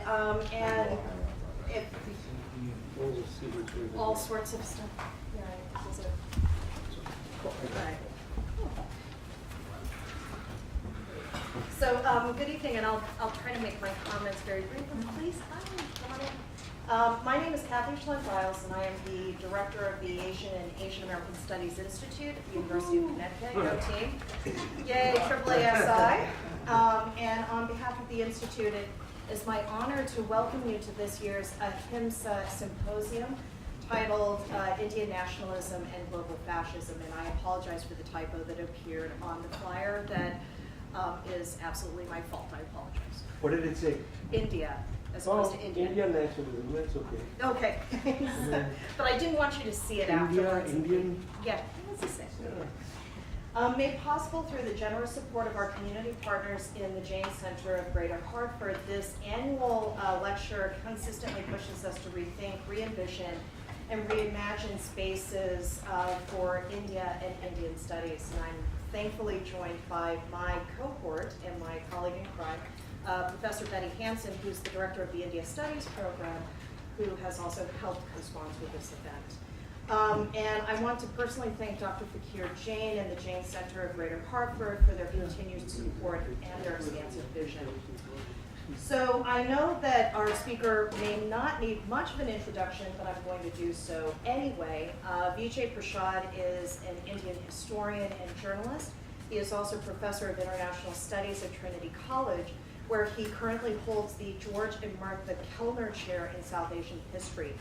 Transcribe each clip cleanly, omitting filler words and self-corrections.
And if all sorts of stuff. Yeah, this is it. Right. So, good evening, and I'll try to make my comments very brief. Please, my name is Kathy Schlenk-Riles, and I am the director of the Asian and Asian American Studies Institute at the University of Connecticut. Go team! Yay, AAASI! And on behalf of the Institute, it is my honor to welcome you to this year's Ahimsa Symposium, titled Indian Nationalism and Global Fascism. And I apologize for the typo that appeared on the flyer. That is absolutely my fault. I apologize. What did it say? India, as opposed to India. Indian nationalism, that's okay. Okay. But I didn't want you to see it afterwards. Indian? Yeah, what's it say? Made possible through the generous support of our community partners in the Janes Center of Greater Hartford, this annual lecture consistently pushes us to rethink, re-envision, and reimagine spaces for India and Indian studies. And I'm thankfully joined by my cohort and my colleague in crime, Professor Betty Hansen, who's the director of the India Studies program, who has also helped co-sponsor this event. And I want to personally thank Dr. Fakir Jain and the Jain Center of Greater Hartford for their continued support and their expansive vision. So I know that our speaker may not need much of an introduction, but I'm going to do so anyway. Vijay Prashad is an Indian historian and journalist. He is also professor of international studies at Trinity College, where he currently holds the George and Martha Kellner Chair in South Asian History.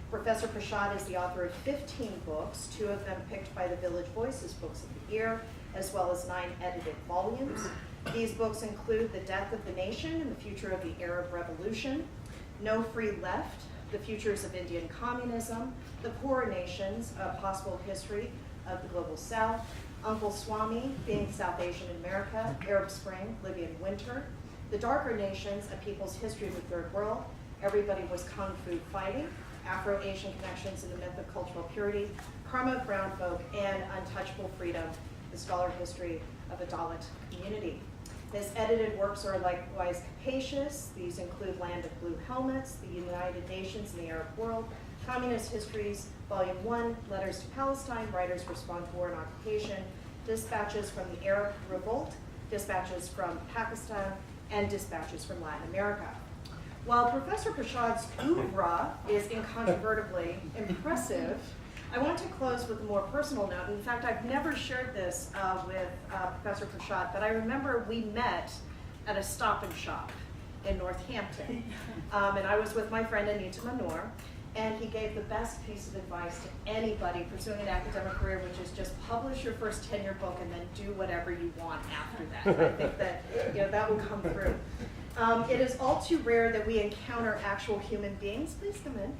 Professor Prashad is the author of 15 books, 2 of them picked by the Village Voices Books of the Year, as well as 9 edited volumes. These books include The Death of the Nation and the Future of the Arab Revolution, No Free Left, The Futures of Indian Communism, The Poorer Nations, A Possible History of the Global South, Uncle Swami, Being South Asian in America, Arab Spring, Libyan Winter, The Darker Nations, A People's History of the Third World, Everybody Was Kung Fu Fighting, Afro-Asian Connections in the Myth of Cultural Purity, Karma of Brown Folk, and Untouchable Freedom, The Scholar History of a Dalit Community. His edited works are likewise capacious. These include Land of Blue Helmets, The United Nations and the Arab World, Communist Histories, Volume 1, Letters to Palestine, Writers Respond to War and Occupation, Dispatches from the Arab Revolt, Dispatches from Pakistan, and Dispatches from Latin America. While Professor Prashad's oeuvre is incontrovertibly impressive, I want to close with a more personal note. In fact, I've never shared this with Professor Prashad, but I remember we met at a Stop and Shop in Northampton. And I was with my friend Anita Manor, and he gave the best piece of advice to anybody pursuing an academic career, which is just publish your first tenure book and then do whatever you want after that. I think that that will come through. It is all too rare that we encounter actual human beings. Please come in.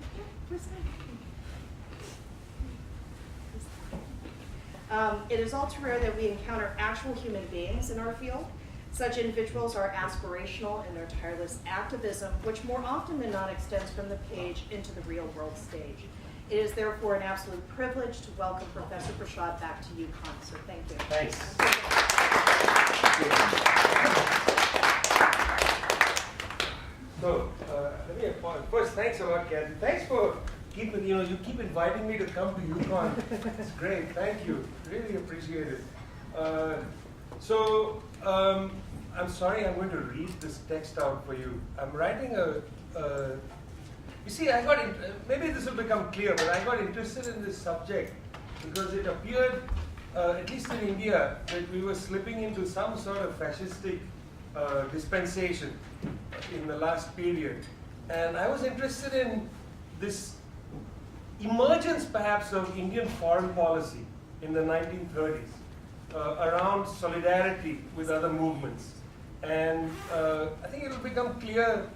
It is all too rare that we encounter actual human beings in our field. Such individuals are aspirational in their tireless activism, which more often than not extends from the page into the real world stage. It is therefore an absolute privilege to welcome Professor Prashad back to UConn. So thank you. Thanks. So, let me apologize. First, thanks a lot, Kathy. Thanks for you keep inviting me to come to UConn. It's great. Thank you. Really appreciate it. I'm sorry, I'm going to read this text out for you. I'm writing you see, maybe this will become clear, but I got interested in this subject because it appeared, at least in India, that we were slipping into some sort of fascistic dispensation in the last period. And I was interested in this emergence, perhaps, of Indian foreign policy in the 1930s around solidarity with other movements. And I think it will become clear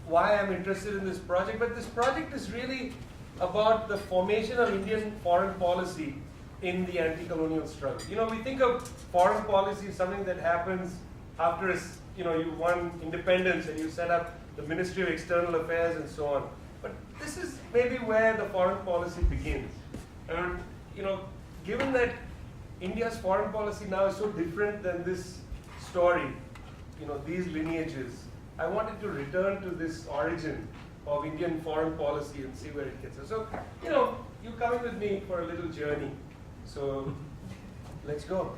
why I'm interested in this project. But this project is really about the formation of Indian foreign policy in the anti-colonial struggle. We think of foreign policy as something that happens after you won independence and you set up the Ministry of External Affairs and so on. But this is maybe where the foreign policy begins. And given that India's foreign policy now is so different than this story, these lineages, I wanted to return to this origin of Indian foreign policy and see where it gets us. So, you know, you're coming with me for a little journey. So, let's go.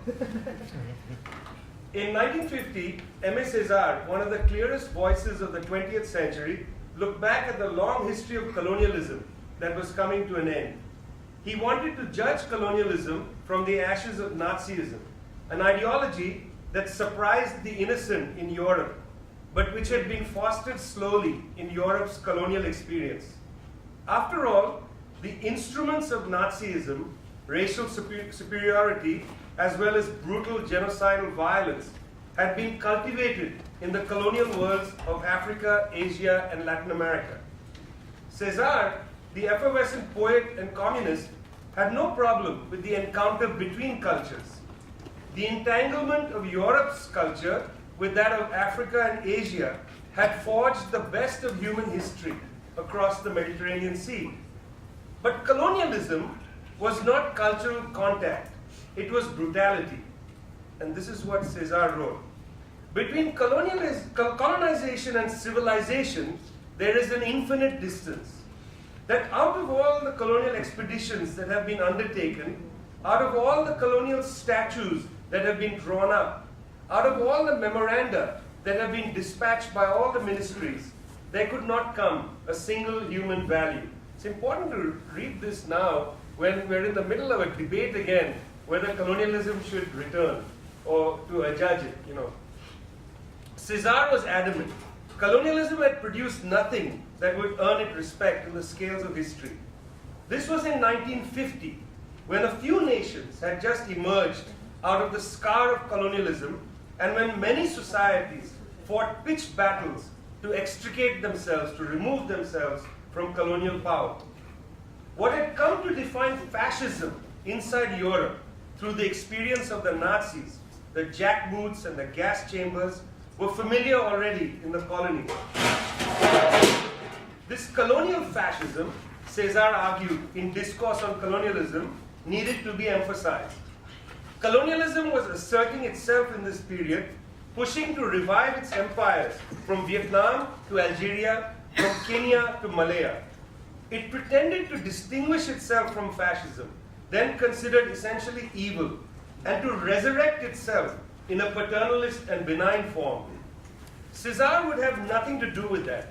In 1950, Aimé Césaire, one of the clearest voices of the 20th century, looked back at the long history of colonialism that was coming to an end. He wanted to judge colonialism from the ashes of Nazism, an ideology that surprised the innocent in Europe, but which had been fostered slowly in Europe's colonial experience. After all, the instruments of Nazism, racial superiority, as well as brutal genocidal violence, had been cultivated in the colonial worlds of Africa, Asia, and Latin America. Césaire, the effervescent poet and communist, had no problem with the encounter between cultures. The entanglement of Europe's culture with that of Africa and Asia had forged the best of human history across the Mediterranean Sea. But colonialism was not cultural contact, it was brutality. And this is what Césaire wrote. Between colonization and civilization, there is an infinite distance. That out of all the colonial expeditions that have been undertaken, out of all the colonial statues that have been drawn up, out of all the memoranda that have been dispatched by all the ministries, there could not come a single human value. It's important to read this now when we're in the middle of a debate again whether colonialism should return or to adjudge it, you know. Césaire was adamant. Colonialism had produced nothing that would earn it respect in the scales of history. This was in 1950, when a few nations had just emerged out of the scar of colonialism, and when many societies fought pitched battles to extricate themselves, to remove themselves from colonial power. What had come to define fascism inside Europe through the experience of the Nazis, the jackboots and the gas chambers, were familiar already in the colonies. This colonial fascism, Césaire argued in Discourse on Colonialism, needed to be emphasized. Colonialism was asserting itself in this period, pushing to revive its empires from Vietnam to Algeria, from Kenya to Malaya. It pretended to distinguish itself from fascism, then considered essentially evil, and to resurrect itself in a paternalist and benign form. Césaire would have nothing to do with that.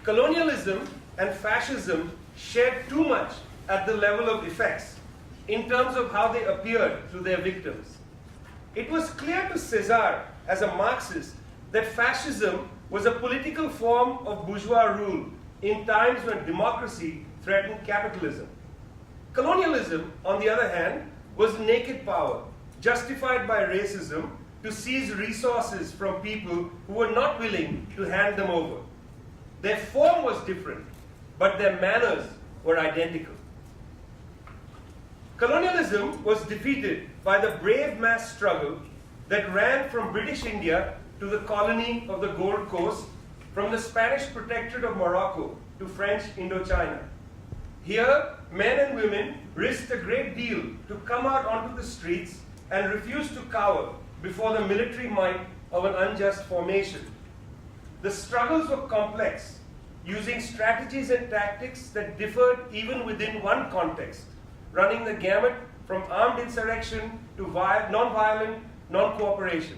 Colonialism and fascism shared too much at the level of effects, in terms of how they appeared to their victims. It was clear to Césaire, as a Marxist, that fascism was a political form of bourgeois rule in times when democracy threatened capitalism. Colonialism, on the other hand, was naked power, justified by racism, to seize resources from people who were not willing to hand them over. Their form was different, but their manners were identical. Colonialism was defeated by the brave mass struggle that ran from British India to the colony of the Gold Coast, from the Spanish protectorate of Morocco to French Indochina. Here, men and women risked a great deal to come out onto the streets and refuse to cower before the military might of an unjust formation. The struggles were complex, using strategies and tactics that differed even within one context, running the gamut from armed insurrection to non-violent non-cooperation.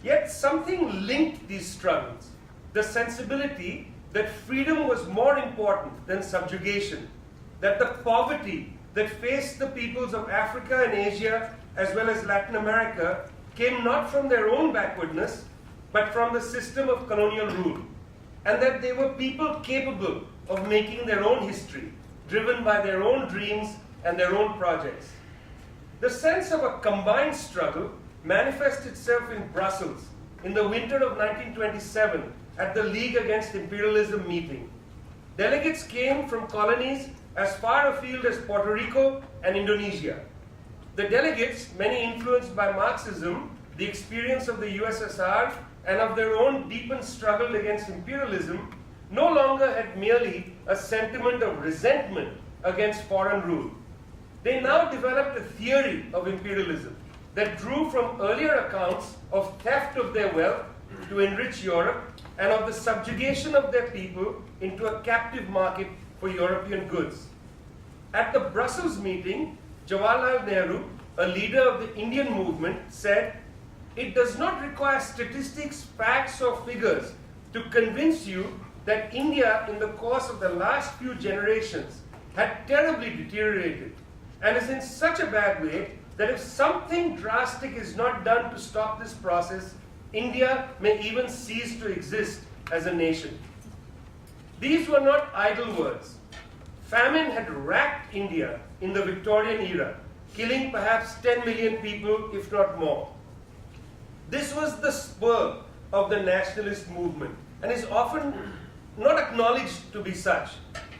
Yet something linked these struggles, the sensibility that freedom was more important than subjugation, that the poverty that faced the peoples of Africa and Asia as well as Latin America came not from their own backwardness, but from the system of colonial rule, and that they were people capable of making their own history, driven by their own dreams and their own projects. The sense of a combined struggle manifests itself in Brussels in the winter of 1927 at the League Against Imperialism meeting. Delegates came from colonies as far afield as Puerto Rico and Indonesia. The delegates, many influenced by Marxism, the experience of the USSR, and of their own deepened struggle against imperialism, no longer had merely a sentiment of resentment against foreign rule. They now developed a theory of imperialism that drew from earlier accounts of theft of their wealth to enrich Europe, and of the subjugation of their people into a captive market for European goods. At the Brussels meeting, Jawaharlal Nehru, a leader of the Indian movement, said, "It does not require statistics, facts or figures to convince you that India in the course of the last few generations had terribly deteriorated and is in such a bad way that if something drastic is not done to stop this process, India may even cease to exist as a nation." These were not idle words. Famine had racked India in the Victorian era, killing perhaps 10 million people, if not more. This was the spur of the nationalist movement and is often not acknowledged to be such.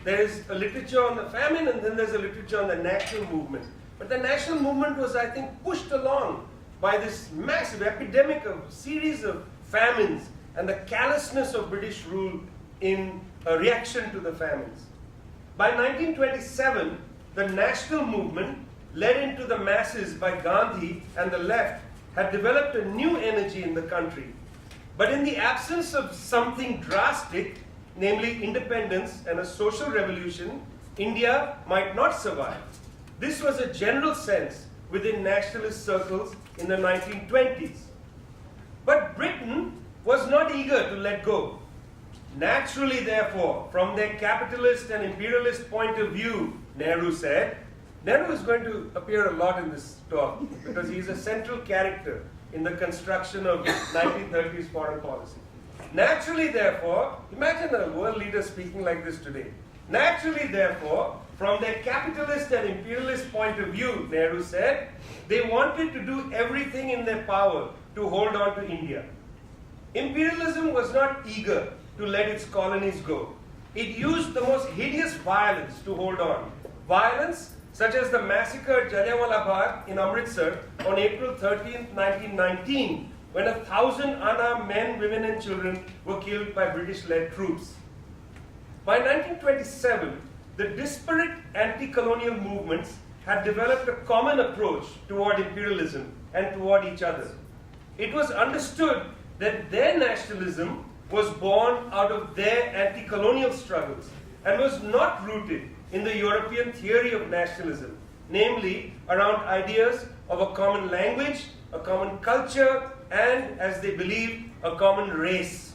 There is a literature on the famine and then there's a literature on the national movement. But the national movement was, I think, pushed along by this massive epidemic of series of famines and the callousness of British rule in a reaction to the famines. By 1927, the national movement, led into the masses by Gandhi and the left, had developed a new energy in the country. But in the absence of something drastic, namely independence and a social revolution, India might not survive. This was a general sense within nationalist circles in the 1920s. But Britain was not eager to let go. Naturally, therefore, from their capitalist and imperialist point of view, Nehru said, Nehru is going to appear a lot in this talk because he is a central character in the construction of 1930s foreign policy. Naturally, therefore, imagine a world leader speaking like this today. Naturally, therefore, from their capitalist and imperialist point of view, Nehru said, they wanted to do everything in their power to hold on to India. Imperialism was not eager to let its colonies go. It used the most hideous violence to hold on. Violence such as the massacre at Jallianwala Bagh in Amritsar on April 13, 1919, when 1,000 unarmed men, women and children were killed by British-led troops. By 1927, the disparate anti-colonial movements had developed a common approach toward imperialism and toward each other. It was understood that their nationalism was born out of their anti-colonial struggles and was not rooted in the European theory of nationalism, namely around ideas of a common language, a common culture, and, as they believed, a common race.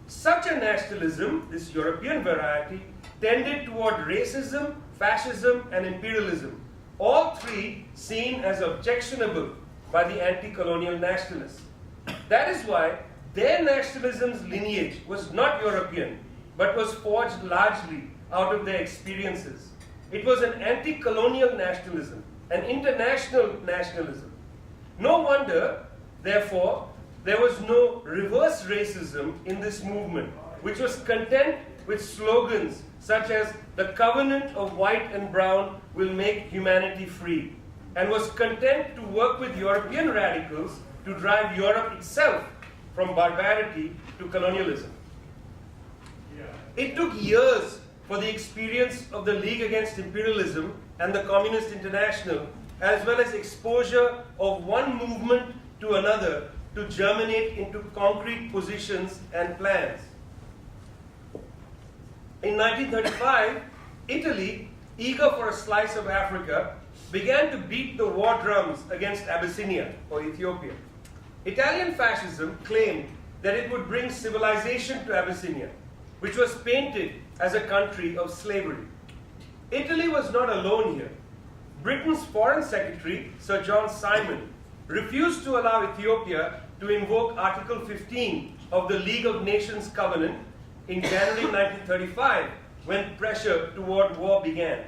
Such a nationalism, this European variety, tended toward racism, fascism, and imperialism, all three seen as objectionable by the anti-colonial nationalists. That is why their nationalism's lineage was not European, but was forged largely out of their experiences. It was an anti-colonial nationalism, an international nationalism. No wonder, therefore, there was no reverse racism in this movement, which was content with slogans such as "the covenant of white and brown will make humanity free," and was content to work with European radicals to drive Europe itself from barbarity to colonialism. It took years for the experience of the League Against Imperialism and the Communist International, as well as exposure of one movement to another, to germinate into concrete positions and plans. In 1935, Italy, eager for a slice of Africa, began to beat the war drums against Abyssinia, or Ethiopia. Italian fascism claimed that it would bring civilization to Abyssinia, which was painted as a country of slavery. Italy was not alone here. Britain's Foreign Secretary, Sir John Simon, refused to allow Ethiopia to invoke Article 15 of the League of Nations Covenant in January 1935, when pressure toward war began.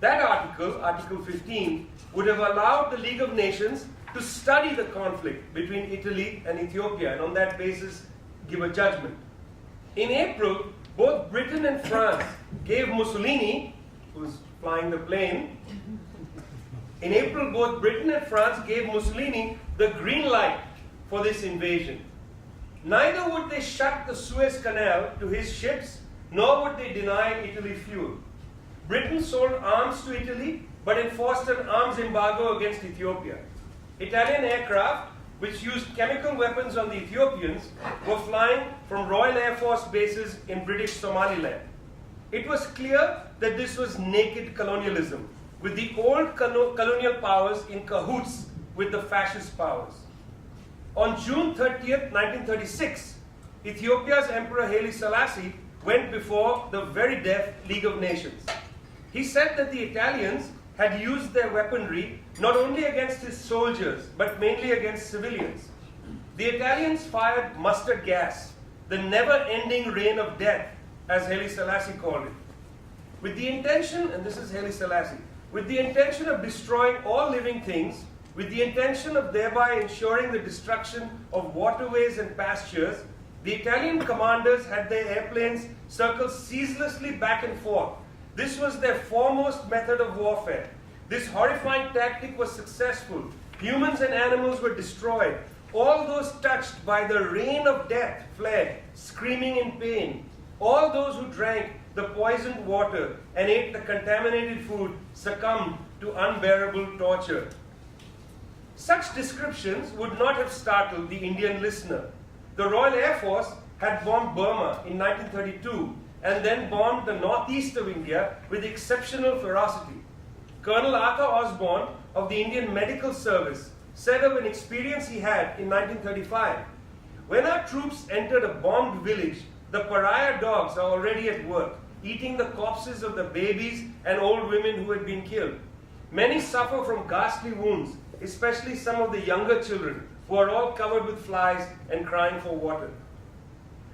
That article, Article 15, would have allowed the League of Nations to study the conflict between Italy and Ethiopia, and on that basis give a judgment. In April, both Britain and France gave Mussolini, who's flying the plane, in April both Britain and France gave Mussolini the green light for this invasion. Neither would they shut the Suez Canal to his ships, nor would they deny Italy fuel. Britain sold arms to Italy, but enforced an arms embargo against Ethiopia. Italian aircraft which used chemical weapons on the Ethiopians, were flying from Royal Air Force bases in British Somaliland. It was clear that this was naked colonialism, with the old colonial powers in cahoots with the fascist powers. On June 30th, 1936, Ethiopia's Emperor Haile Selassie went before the very deaf League of Nations. He said that the Italians had used their weaponry not only against his soldiers, but mainly against civilians. The Italians fired mustard gas, the never-ending rain of death, as Haile Selassie called it, with the intention, and this is Haile Selassie, with the intention of destroying all living things, with the intention of thereby ensuring the destruction of waterways and pastures, the Italian commanders had their airplanes circle ceaselessly back and forth. This was their foremost method of warfare. This horrifying tactic was successful. Humans and animals were destroyed. All those touched by the rain of death fled, screaming in pain. All those who drank the poisoned water and ate the contaminated food succumbed to unbearable torture. Such descriptions would not have startled the Indian listener. The Royal Air Force had bombed Burma in 1932 and then bombed the northeast of India with exceptional ferocity. Colonel Arthur Osborne of the Indian Medical Service said of an experience he had in 1935, "When our troops entered a bombed village, the pariah dogs are already at work, eating the corpses of the babies and old women who had been killed. Many suffer from ghastly wounds, especially some of the younger children, who are all covered with flies and crying for water."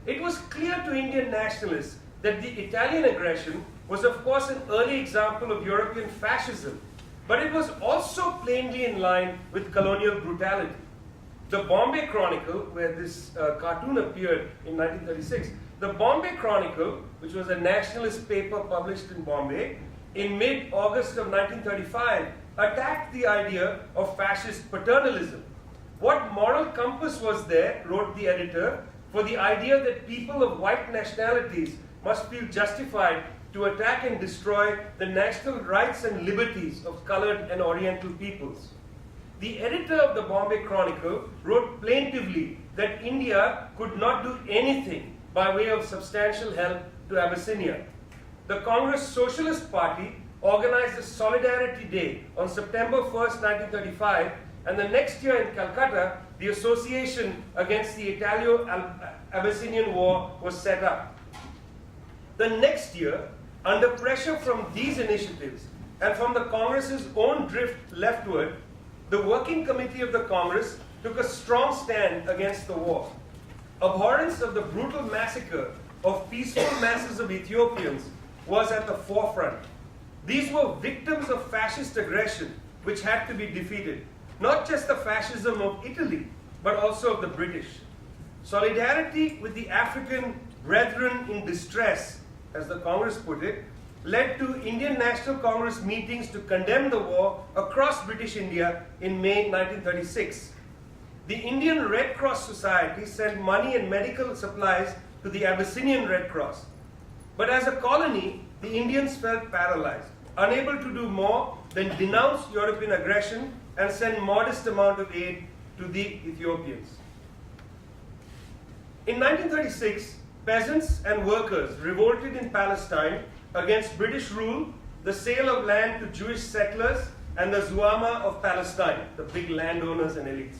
It was clear to Indian nationalists that the Italian aggression was of course an early example of European fascism, but it was also plainly in line with colonial brutality. The Bombay Chronicle, where this cartoon appeared in 1936, the Bombay Chronicle, which was a nationalist paper published in Bombay, in mid-August of 1935, attacked the idea of fascist paternalism. What moral compass was there, wrote the editor, for the idea that people of white nationalities must feel justified to attack and destroy the national rights and liberties of colored and Oriental peoples? The editor of the Bombay Chronicle wrote plaintively that India could not do anything by way of substantial help to Abyssinia. The Congress Socialist Party organized a Solidarity Day on September 1st, 1935, and the next year in Calcutta, the Association Against the Italo-Abyssinian War was set up. The next year, under pressure from these initiatives and from the Congress's own drift leftward, the Working Committee of the Congress took a strong stand against the war. Abhorrence of the brutal massacre of peaceful masses of Ethiopians was at the forefront. These were victims of fascist aggression which had to be defeated. Not just the fascism of Italy, but also of the British. Solidarity with the African brethren in distress, as the Congress put it, led to Indian National Congress meetings to condemn the war across British India in May 1936. The Indian Red Cross Society sent money and medical supplies to the Abyssinian Red Cross. But as a colony, the Indians felt paralyzed, unable to do more than denounce European aggression and send modest amount of aid to the Ethiopians. In 1936, peasants and workers revolted in Palestine against British rule, the sale of land to Jewish settlers, and the Zuama of Palestine, the big landowners and elites.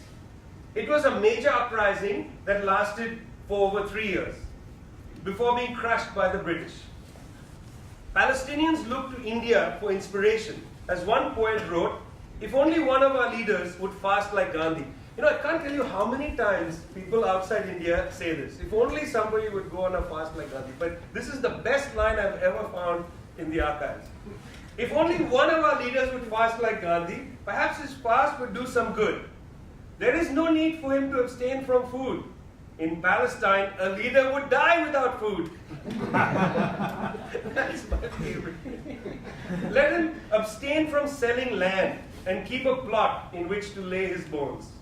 It was a major uprising that lasted for over 3 years, before being crushed by the British. Palestinians looked to India for inspiration. As one poet wrote, "If only one of our leaders would fast like Gandhi." You know, I can't tell you how many times people outside India say this. If only somebody would go on a fast like Gandhi. But this is the best line I've ever found in the archives. If only one of our leaders would fast like Gandhi, perhaps his fast would do some good. There is no need for him to abstain from food. In Palestine, a leader would die without food. That's my favorite. Let him abstain from selling land and keep a plot in which to lay his bones.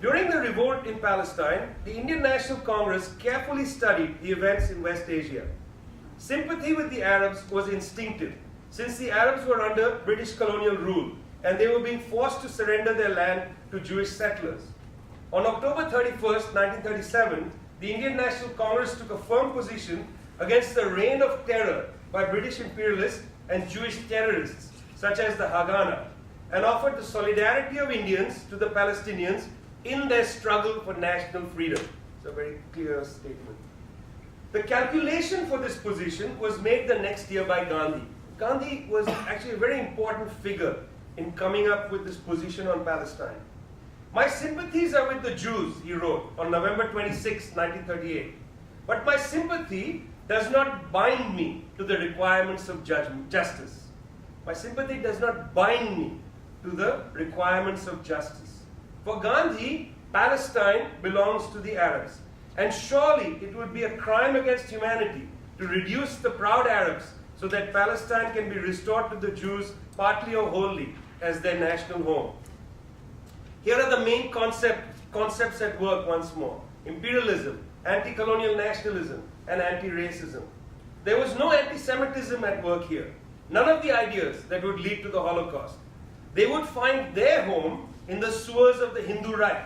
During the revolt in Palestine, the Indian National Congress carefully studied the events in West Asia. Sympathy with the Arabs was instinctive, since the Arabs were under British colonial rule and they were being forced to surrender their land to Jewish settlers. On October 31st, 1937, the Indian National Congress took a firm position against the reign of terror by British imperialists and Jewish terrorists, such as the Haganah, and offered the solidarity of Indians to the Palestinians in their struggle for national freedom. It's a very clear statement. The calculation for this position was made the next year by Gandhi. Gandhi was actually a very important figure in coming up with this position on Palestine. My sympathies are with the Jews, he wrote on November 26, 1938. But my sympathy does not bind me to the requirements of justice. My sympathy does not bind me to the requirements of justice. For Gandhi, Palestine belongs to the Arabs. And surely it would be a crime against humanity to reduce the proud Arabs so that Palestine can be restored to the Jews partly or wholly as their national home. Here are the main concepts at work once more: imperialism, anti-colonial nationalism, and anti-racism. There was no anti-Semitism at work here. None of the ideas that would lead to the Holocaust. They would find their home in the sewers of the Hindu right,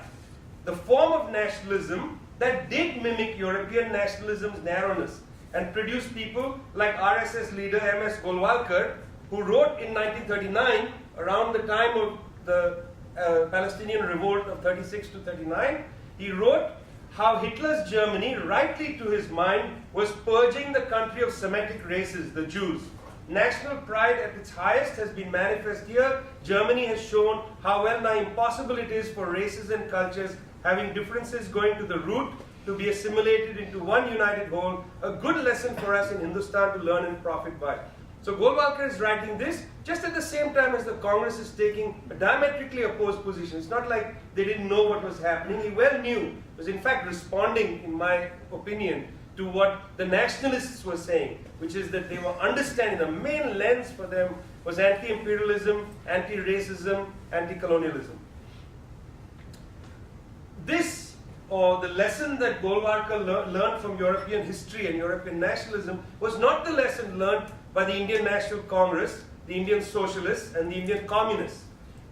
the form of nationalism that did mimic European nationalism's narrowness and produce people like RSS leader M.S. Golwalkar, who wrote in 1939, around the time of the Palestinian revolt of 36 to 39, he wrote how Hitler's Germany, rightly to his mind, was purging the country of Semitic races, the Jews. National pride at its highest has been manifest here. Germany has shown how well nigh impossible it is for races and cultures having differences going to the root to be assimilated into one united whole, a good lesson for us in Hindustan to learn and profit by. So Golwalkar is writing this just at the same time as the Congress is taking a diametrically opposed position. It's not like they didn't know what was happening. He well knew, was in fact responding, in my opinion, to what the nationalists were saying, which is that they were understanding the main lens for them was anti-imperialism, anti-racism, anti-colonialism. This, or the lesson that Golwalkar learned from European history and European nationalism, was not the lesson learned by the Indian National Congress, the Indian Socialists, and the Indian Communists.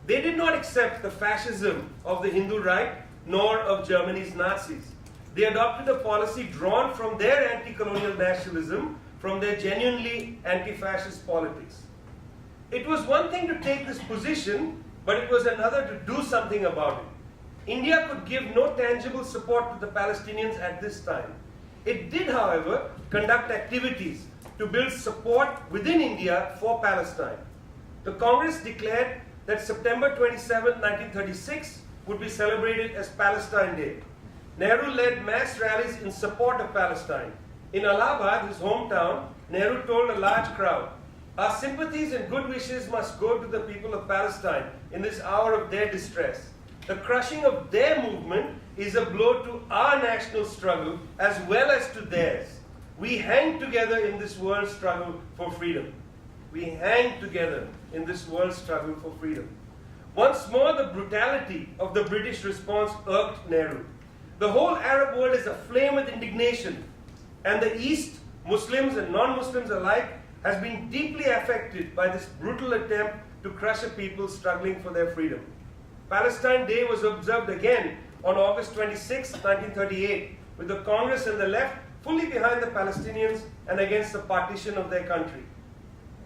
They did not accept the fascism of the Hindu right, nor of Germany's Nazis. They adopted a policy drawn from their anti-colonial nationalism, from their genuinely anti-fascist politics. It was one thing to take this position, but it was another to do something about it. India could give no tangible support to the Palestinians at this time. It did, however, conduct activities to build support within India for Palestine. The Congress declared that September 27, 1936 would be celebrated as Palestine Day. Nehru led mass rallies in support of Palestine. In Allahabad, his hometown, Nehru told a large crowd, "Our sympathies and good wishes must go to the people of Palestine in this hour of their distress. The crushing of their movement is a blow to our national struggle as well as to theirs. We hang together in this world struggle for freedom." We hang together in this world struggle for freedom. Once more, the brutality of the British response irked Nehru. The whole Arab world is aflame with indignation, and the East, Muslims and non-Muslims alike, has been deeply affected by this brutal attempt to crush a people struggling for their freedom. Palestine Day was observed again on August 26, 1938, with the Congress and the left fully behind the Palestinians and against the partition of their country.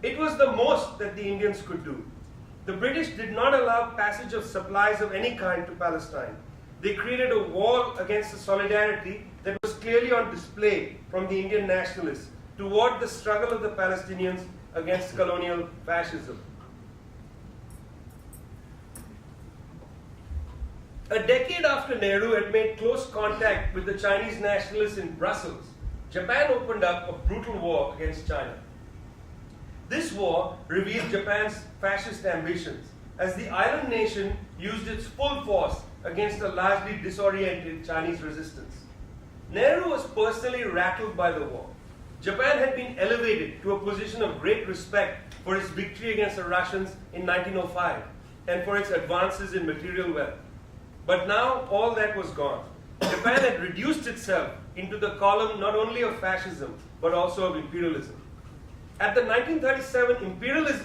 It was the most that the Indians could do. The British did not allow passage of supplies of any kind to Palestine. They created a wall against the solidarity that was clearly on display from the Indian nationalists toward the struggle of the Palestinians against colonial fascism. A decade after Nehru had made close contact with the Chinese nationalists in Brussels, Japan opened up a brutal war against China. This war revealed Japan's fascist ambitions, as the island nation used its full force against a largely disoriented Chinese resistance. Nehru was personally rattled by the war. Japan had been elevated to a position of great respect for its victory against the Russians in 1905 and for its advances in material wealth. But now all that was gone. Japan had reduced itself into the column not only of fascism but also of imperialism. At the 1937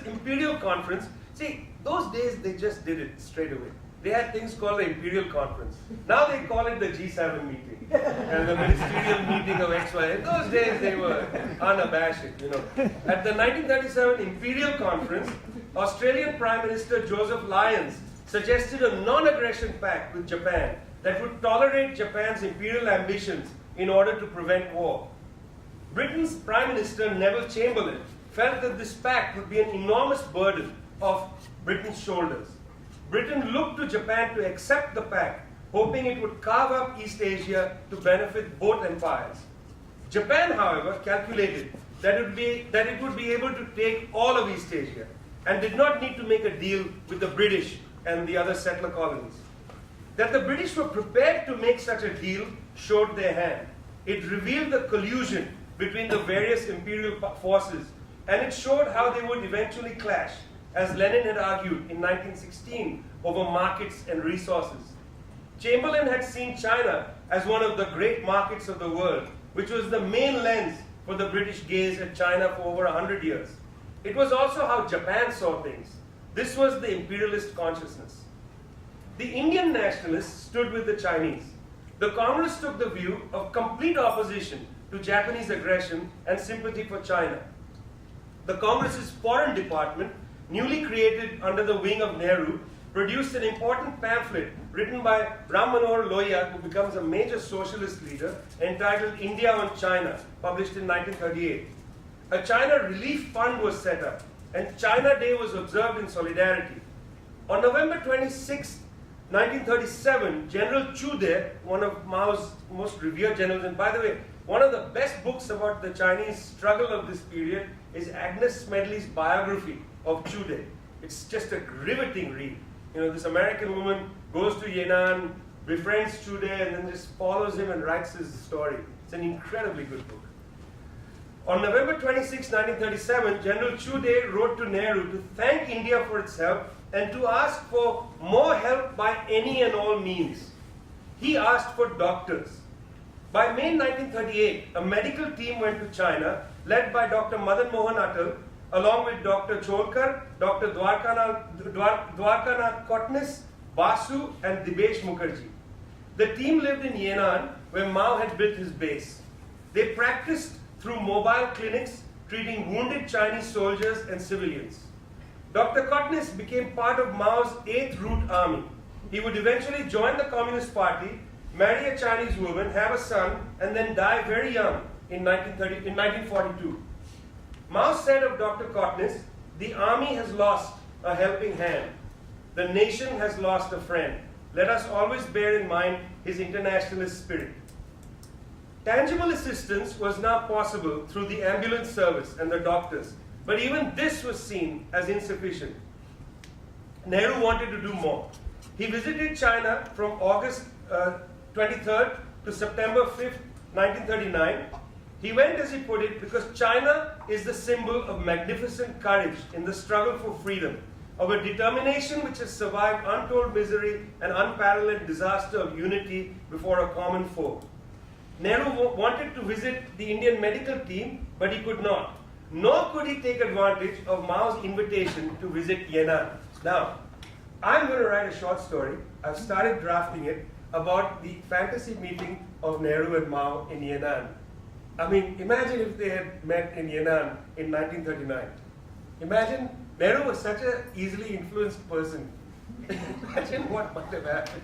Imperial Conference, see, those days they just did it straight away. they had things called the Imperial Conference. Now they call it the G7 meeting and the ministerial meeting of XY. In those days they were unabashed, you know. At the 1937 Imperial Conference, Australian Prime Minister Joseph Lyons suggested a non-aggression pact with Japan that would tolerate Japan's imperial ambitions in order to prevent war. Britain's Prime Minister Neville Chamberlain felt that this pact would be an enormous burden off Britain's shoulders. Britain looked to Japan to accept the pact, hoping it would carve up East Asia to benefit both empires. Japan, however, calculated that it would be able to take all of East Asia and did not need to make a deal with the British and the other settler colonies. That the British were prepared to make such a deal showed their hand. It revealed the collusion between the various imperial forces, and it showed how they would eventually clash, as Lenin had argued in 1916 over markets and resources. Chamberlain had seen China as one of the great markets of the world, which was the main lens for the British gaze at China for over 100 years. It was also how Japan saw things. This was the imperialist consciousness. The Indian nationalists stood with the Chinese. The communists took the view of complete opposition to Japanese aggression and sympathy for China. The Congress's foreign department, newly created under the wing of Nehru, produced an important pamphlet written by Ram Manohar Lohia, who becomes a major socialist leader, entitled India on China, published in 1938. A China Relief Fund was set up, and China Day was observed in solidarity. On November 26, 1937, General Chu De, one of Mao's most revered generals, and by the way, one of the best books about the Chinese struggle of this period is Agnes Smedley's biography of Chu De. It's just a riveting read. You know, this American woman goes to Yan'an, befriends Chu De, and then just follows him and writes his story. It's an incredibly good book. On November 26, 1937, General Chu De wrote to Nehru to thank India for its help and to ask for more help by any and all means. He asked for doctors. By May 1938, a medical team went to China, led by Dr. Madan Mohan Atal, along with Dr. Cholkar, Dr. Dwarkanath Kotnis, Basu, and Dibesh Mukherjee. The team lived in Yan'an, where Mao had built his base. They practiced through mobile clinics, treating wounded Chinese soldiers and civilians. Dr. Kotnis became part of Mao's 8th Route Army. He would eventually join the Communist Party, marry a Chinese woman, have a son, and then die very young in 1942. Mao said of Dr. Kotnis, "The army has lost a helping hand. The nation has lost a friend. Let us always bear in mind his internationalist spirit." Tangible assistance was now possible through the ambulance service and the doctors, but even this was seen as insufficient. Nehru wanted to do more. He visited China from August 23rd to September 5th, 1939. He went, as he put it, because China is the symbol of magnificent courage in the struggle for freedom, of a determination which has survived untold misery and unparalleled disaster of unity before a common foe. Nehru wanted to visit the Indian medical team, but he could not. Nor could he take advantage of Mao's invitation to visit Yan'an. Now, I'm going to write a short story. I've started drafting it about the fantasy meeting of Nehru and Mao in Yan'an. I mean, imagine if they had met in Yan'an in 1939. Imagine, Nehru was such an easily influenced person. Imagine what might have happened.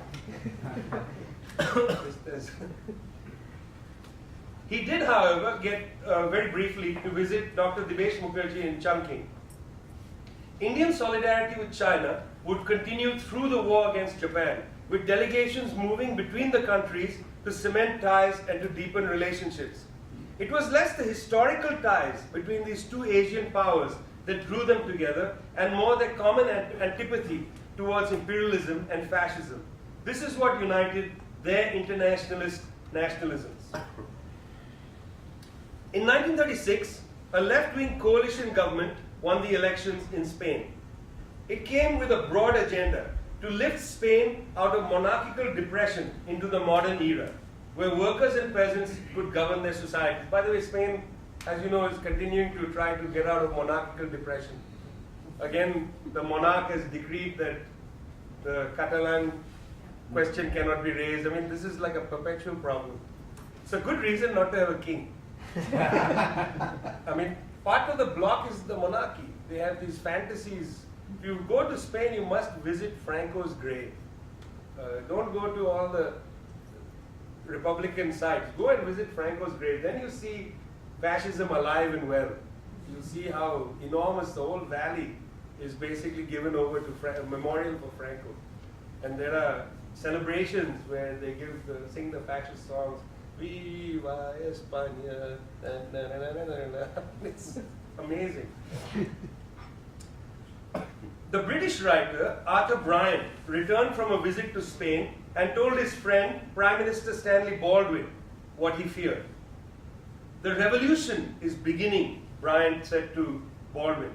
He did, however, get very briefly to visit Dr. Dibesh Mukherjee in Chungking. Indian solidarity with China would continue through the war against Japan, with delegations moving between the countries to cement ties and to deepen relationships. It was less the historical ties between these two Asian powers that drew them together, and more their common antipathy towards imperialism and fascism. This is what united their internationalist nationalisms. In 1936, a left-wing coalition government won the elections in Spain. It came with a broad agenda to lift Spain out of monarchical depression into the modern era, where workers and peasants could govern their societies. By the way, Spain, as you know, is continuing to try to get out of monarchical depression. Again, the monarch has decreed that The Catalan question cannot be raised. I mean, this is like a perpetual problem. It's a good reason not to have a king. I mean, part of the bloc is the monarchy. They have these fantasies. If you go to Spain, you must visit Franco's grave. Don't go to all the Republican sites. Go and visit Franco's grave. Then you see fascism alive and well. You see how enormous the whole valley is basically given over to a memorial for Franco. And there are celebrations where they sing the fascist songs. Viva España. Na, na, na, na, na, na. It's amazing. The British writer Arthur Bryant returned from a visit to Spain and told his friend, Prime Minister Stanley Baldwin, what he feared. The revolution is beginning, Bryant said to Baldwin.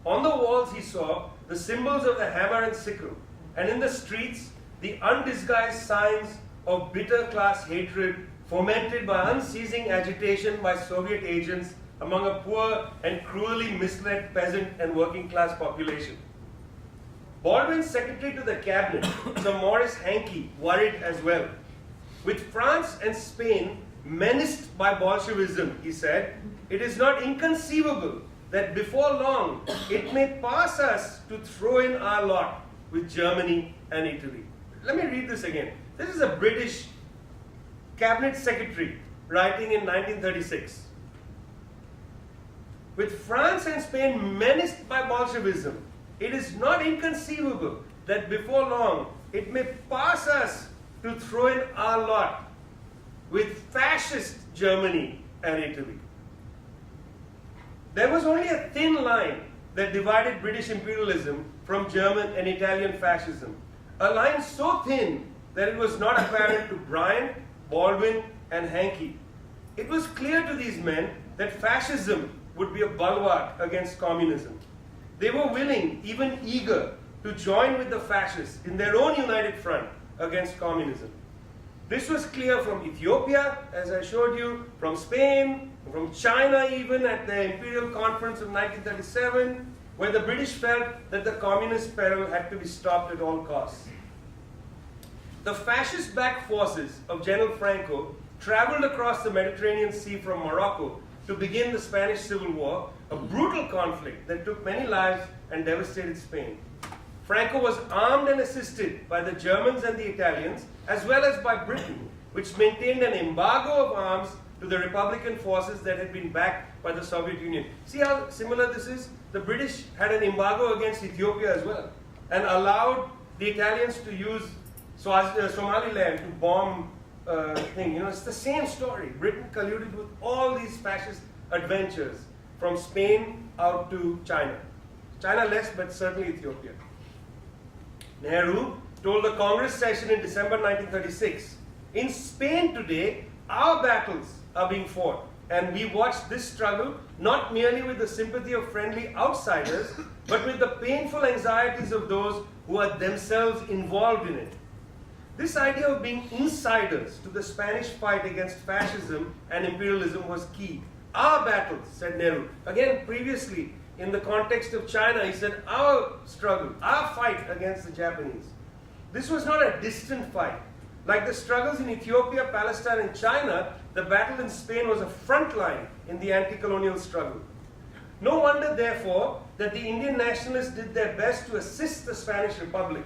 On the walls he saw the symbols of the hammer and sickle, and in the streets the undisguised signs of bitter class hatred fomented by unceasing agitation by Soviet agents among a poor and cruelly misled peasant and working class population. Baldwin's secretary to the cabinet, Sir Maurice Hankey, worried as well. With France and Spain menaced by Bolshevism, he said, it is not inconceivable that before long it may pass us to throw in our lot with Germany and Italy. Let me read this again. This is a British cabinet secretary writing in 1936. With France and Spain menaced by Bolshevism, it is not inconceivable that before long it may pass us to throw in our lot with fascist Germany and Italy. There was only a thin line that divided British imperialism from German and Italian fascism. A line so thin that it was not apparent to Bryant, Baldwin, and Hankey. It was clear to these men that fascism would be a bulwark against communism. They were willing, even eager, to join with the fascists in their own united front against communism. This was clear from Ethiopia, as I showed you, from Spain, from China even at the Imperial Conference of 1937, where the British felt that the communist peril had to be stopped at all costs. The fascist-backed forces of General Franco traveled across the Mediterranean Sea from Morocco to begin the Spanish Civil War, a brutal conflict that took many lives and devastated Spain. Franco was armed and assisted by the Germans and the Italians, as well as by Britain, which maintained an embargo of arms to the Republican forces that had been backed by the Soviet Union. See how similar this is? The British had an embargo against Ethiopia as well, and allowed the Italians to use Somaliland to bomb thing. You know, it's the same story. Britain colluded with all these fascist adventures from Spain out to China. China less, but certainly Ethiopia. Nehru told the Congress session in December 1936, in Spain today, our battles are being fought, and we watch this struggle not merely with the sympathy of friendly outsiders, but with the painful anxieties of those who are themselves involved in it. This idea of being insiders to the Spanish fight against fascism and imperialism was key. Our battles, said Nehru. Again, previously, in the context of China, he said, our struggle, our fight against the Japanese. This was not a distant fight. Like the struggles in Ethiopia, Palestine, and China, the battle in Spain was a front line in the anti-colonial struggle. No wonder, therefore, that the Indian nationalists did their best to assist the Spanish Republic.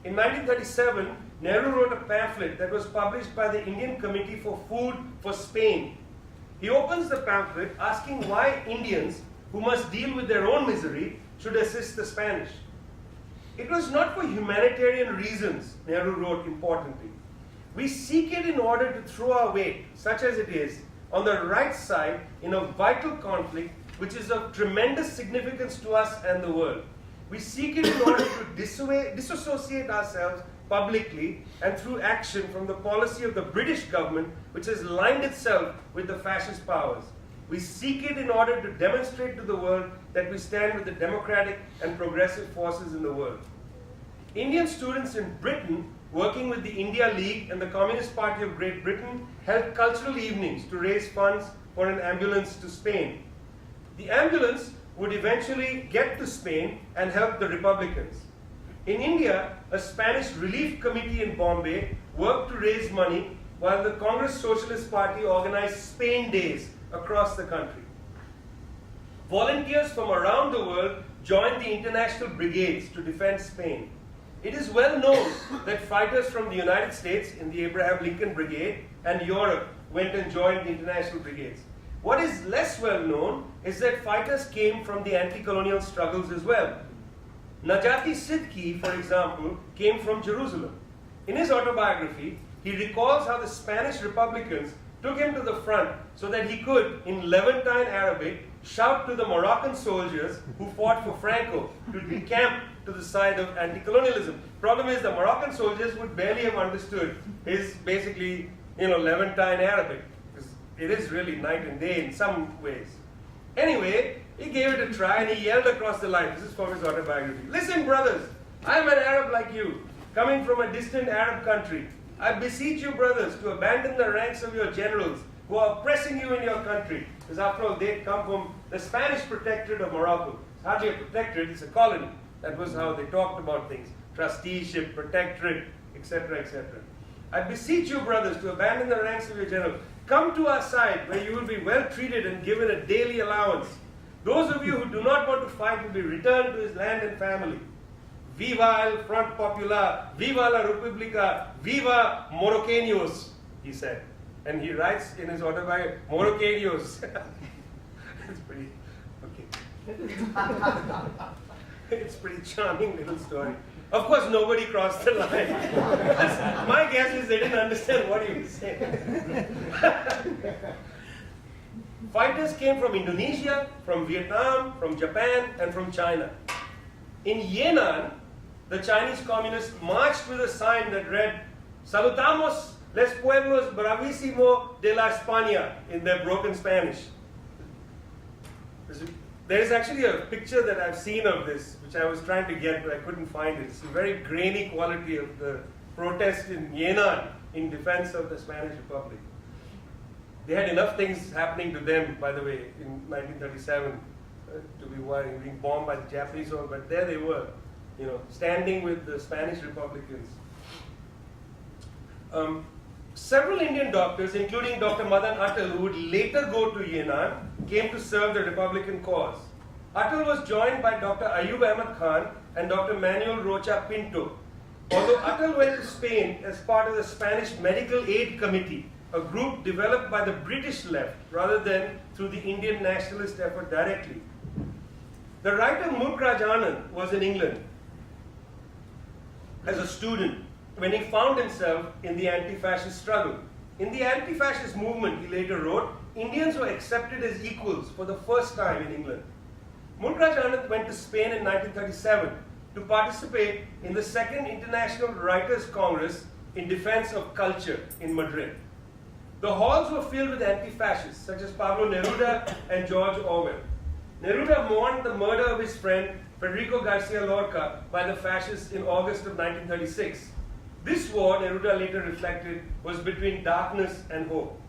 In 1937, Nehru wrote a pamphlet that was published by the Indian Committee for Food for Spain. He opens the pamphlet asking why Indians, who must deal with their own misery, should assist the Spanish. It was not for humanitarian reasons, Nehru wrote importantly. We seek it in order to throw our weight, such as it is, on the right side in a vital conflict which is of tremendous significance to us and the world. We seek it in order to disassociate ourselves publicly and through action from the policy of the British government, which has lined itself with the fascist powers. We seek it in order to demonstrate to the world that we stand with the democratic and progressive forces in the world. Indian students in Britain, working with the India League and the Communist Party of Great Britain, held cultural evenings to raise funds for an ambulance to Spain. The ambulance would eventually get to Spain and help the Republicans. In India, a Spanish relief committee in Bombay worked to raise money while the Congress Socialist Party organized Spain Days across the country. Volunteers from around the world joined the international brigades to defend Spain. It is well known that fighters from the United States in the Abraham Lincoln Brigade and Europe went and joined the international brigades. What is less well known is that fighters came from the anti-colonial struggles as well. Najati Siddiqui, for example, came from Jerusalem. In his autobiography, he recalls how the Spanish Republicans took him to the front so that he could, in Levantine Arabic, shout to the Moroccan soldiers who fought for Franco to decamp to the side of anti-colonialism. Problem is, the Moroccan soldiers would barely have understood his basically, Levantine Arabic. It is really night and day in some ways. Anyway, he gave it a try and he yelled across the line. This is from his autobiography. Listen, brothers, I am an Arab like you, coming from a distant Arab country. I beseech you, brothers, to abandon the ranks of your generals who are oppressing you in your country. Because after all, they come from the Spanish protectorate of Morocco. It's hardly a protectorate, it's a colony. That was how they talked about things. Trusteeship, protectorate, etc., etc. I beseech you, brothers, to abandon the ranks of your generals. Come to our side, where you will be well treated and given a daily allowance. Those of you who do not want to fight will be returned to his land and family. Viva el Front Popular, viva la República, viva Moroccanos, he said. And he writes in his autobiography, Moroccanos. It's pretty, okay. It's pretty charming little story. Of course, nobody crossed the line. My guess is they didn't understand what he was saying. Fighters came from Indonesia, from Vietnam, from Japan, and from China. In Yan'an, the Chinese communists marched with a sign that read, Salutamos les pueblos bravísimo de la España, in their broken Spanish. There is actually a picture that I've seen of this, which I was trying to get, but I couldn't find it. It's a very grainy quality of the protest in Yan'an in defense of the Spanish Republic. They had enough things happening to them, by the way, in 1937, to be worried, being bombed by the Japanese, but there they were, standing with the Spanish Republicans. Several Indian doctors, including Dr. Madan Atal, who would later go to Yan'an, came to serve the Republican cause. Atal was joined by Dr. Ayub Ahmed Khan and Dr. Manuel Rocha Pinto. Although Atal went to Spain as part of the Spanish Medical Aid Committee, a group developed by the British left rather than through the Indian nationalist effort directly. The writer Mulkraj Anand was in England as a student when he found himself in the anti-fascist struggle. In the anti-fascist movement, he later wrote, Indians were accepted as equals for the first time in England. Mulkraj Anand went to Spain in 1937 to participate in the Second International Writers' Congress in defense of culture in Madrid. The halls were filled with anti-fascists such as Pablo Neruda and George Orwell. Neruda mourned the murder of his friend Federico Garcia Lorca by the fascists in August of 1936. This war, Neruda later reflected, was between darkness and hope.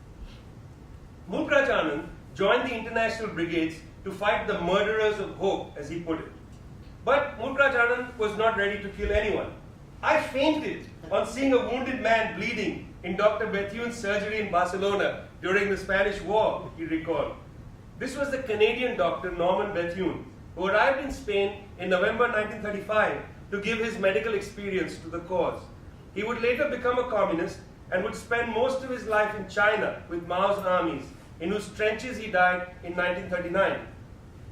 Mulkraj Anand joined the international brigades to fight the murderers of hope, as he put it. But Mulkraj Anand was not ready to kill anyone. I fainted on seeing a wounded man bleeding in Dr. Bethune's surgery in Barcelona during the Spanish War, he recalled. This was the Canadian doctor Norman Bethune, who arrived in Spain in November 1935 to give his medical experience to the cause. He would later become a communist and would spend most of his life in China with Mao's armies, in whose trenches he died in 1939.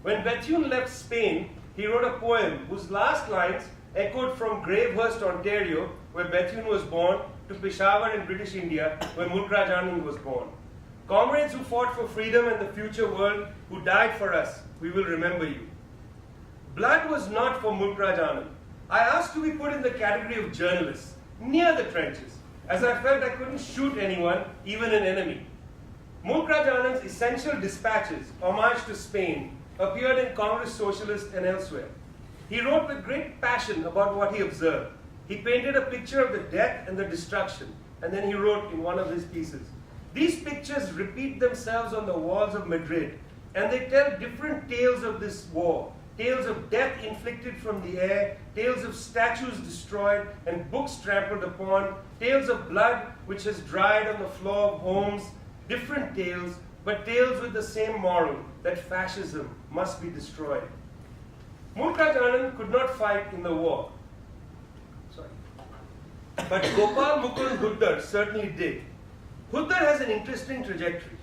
When Bethune left Spain, he wrote a poem whose last lines echoed from Gravehurst, Ontario, where Bethune was born, to Peshawar in British India, where Mulkraj Anand was born. Comrades who fought for freedom and the future world, who died for us, we will remember you. Blood was not for Mulkraj Anand. I asked to be put in the category of journalists, near the trenches, as I felt I couldn't shoot anyone, even an enemy. Mulkraj Anand's essential dispatches, homage to Spain, appeared in Congress Socialist and elsewhere. He wrote with great passion about what he observed. He painted a picture of the death and the destruction, and then he wrote in one of his pieces, these pictures repeat themselves on the walls of Madrid, and they tell different tales of this war, tales of death inflicted from the air, tales of statues destroyed and books trampled upon, tales of blood which has dried on the floor of homes, different tales, but tales with the same moral, that fascism must be destroyed. Mulkraj Anand could not fight in the war. Sorry. But Gopal Mukund Huddar certainly did. Huddar has an interesting trajectory.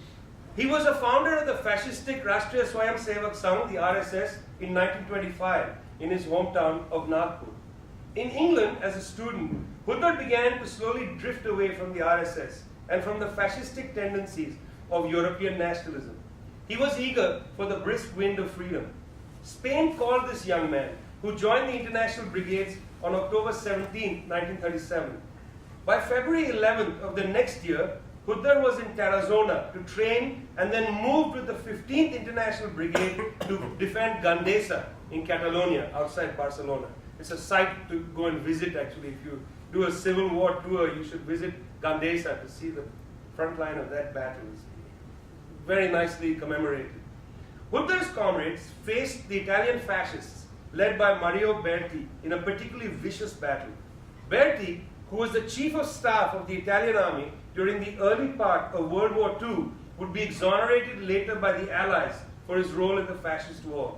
He was a founder of the fascistic Rashtriya Swayamsevak Sangh, the RSS, in 1925 in his hometown of Nagpur. In England, as a student, Huddar began to slowly drift away from the RSS and from the fascistic tendencies of European nationalism. He was eager for the brisk wind of freedom. Spain called this young man, who joined the international brigades on October 17, 1937. By February 11th of the next year, Huddar was in Tarazona to train and then moved with the 15th International Brigade to defend Gandesa in Catalonia, outside Barcelona. It's a site to go and visit actually. If you do a Civil War tour, you should visit Gandesa to see the front line of that battle. It's very nicely commemorated. Huddar's comrades faced the Italian fascists led by Mario Berti in a particularly vicious battle. Berti, who was the chief of staff of the Italian army during the early part of World War II, would be exonerated later by the Allies for his role in the fascist war.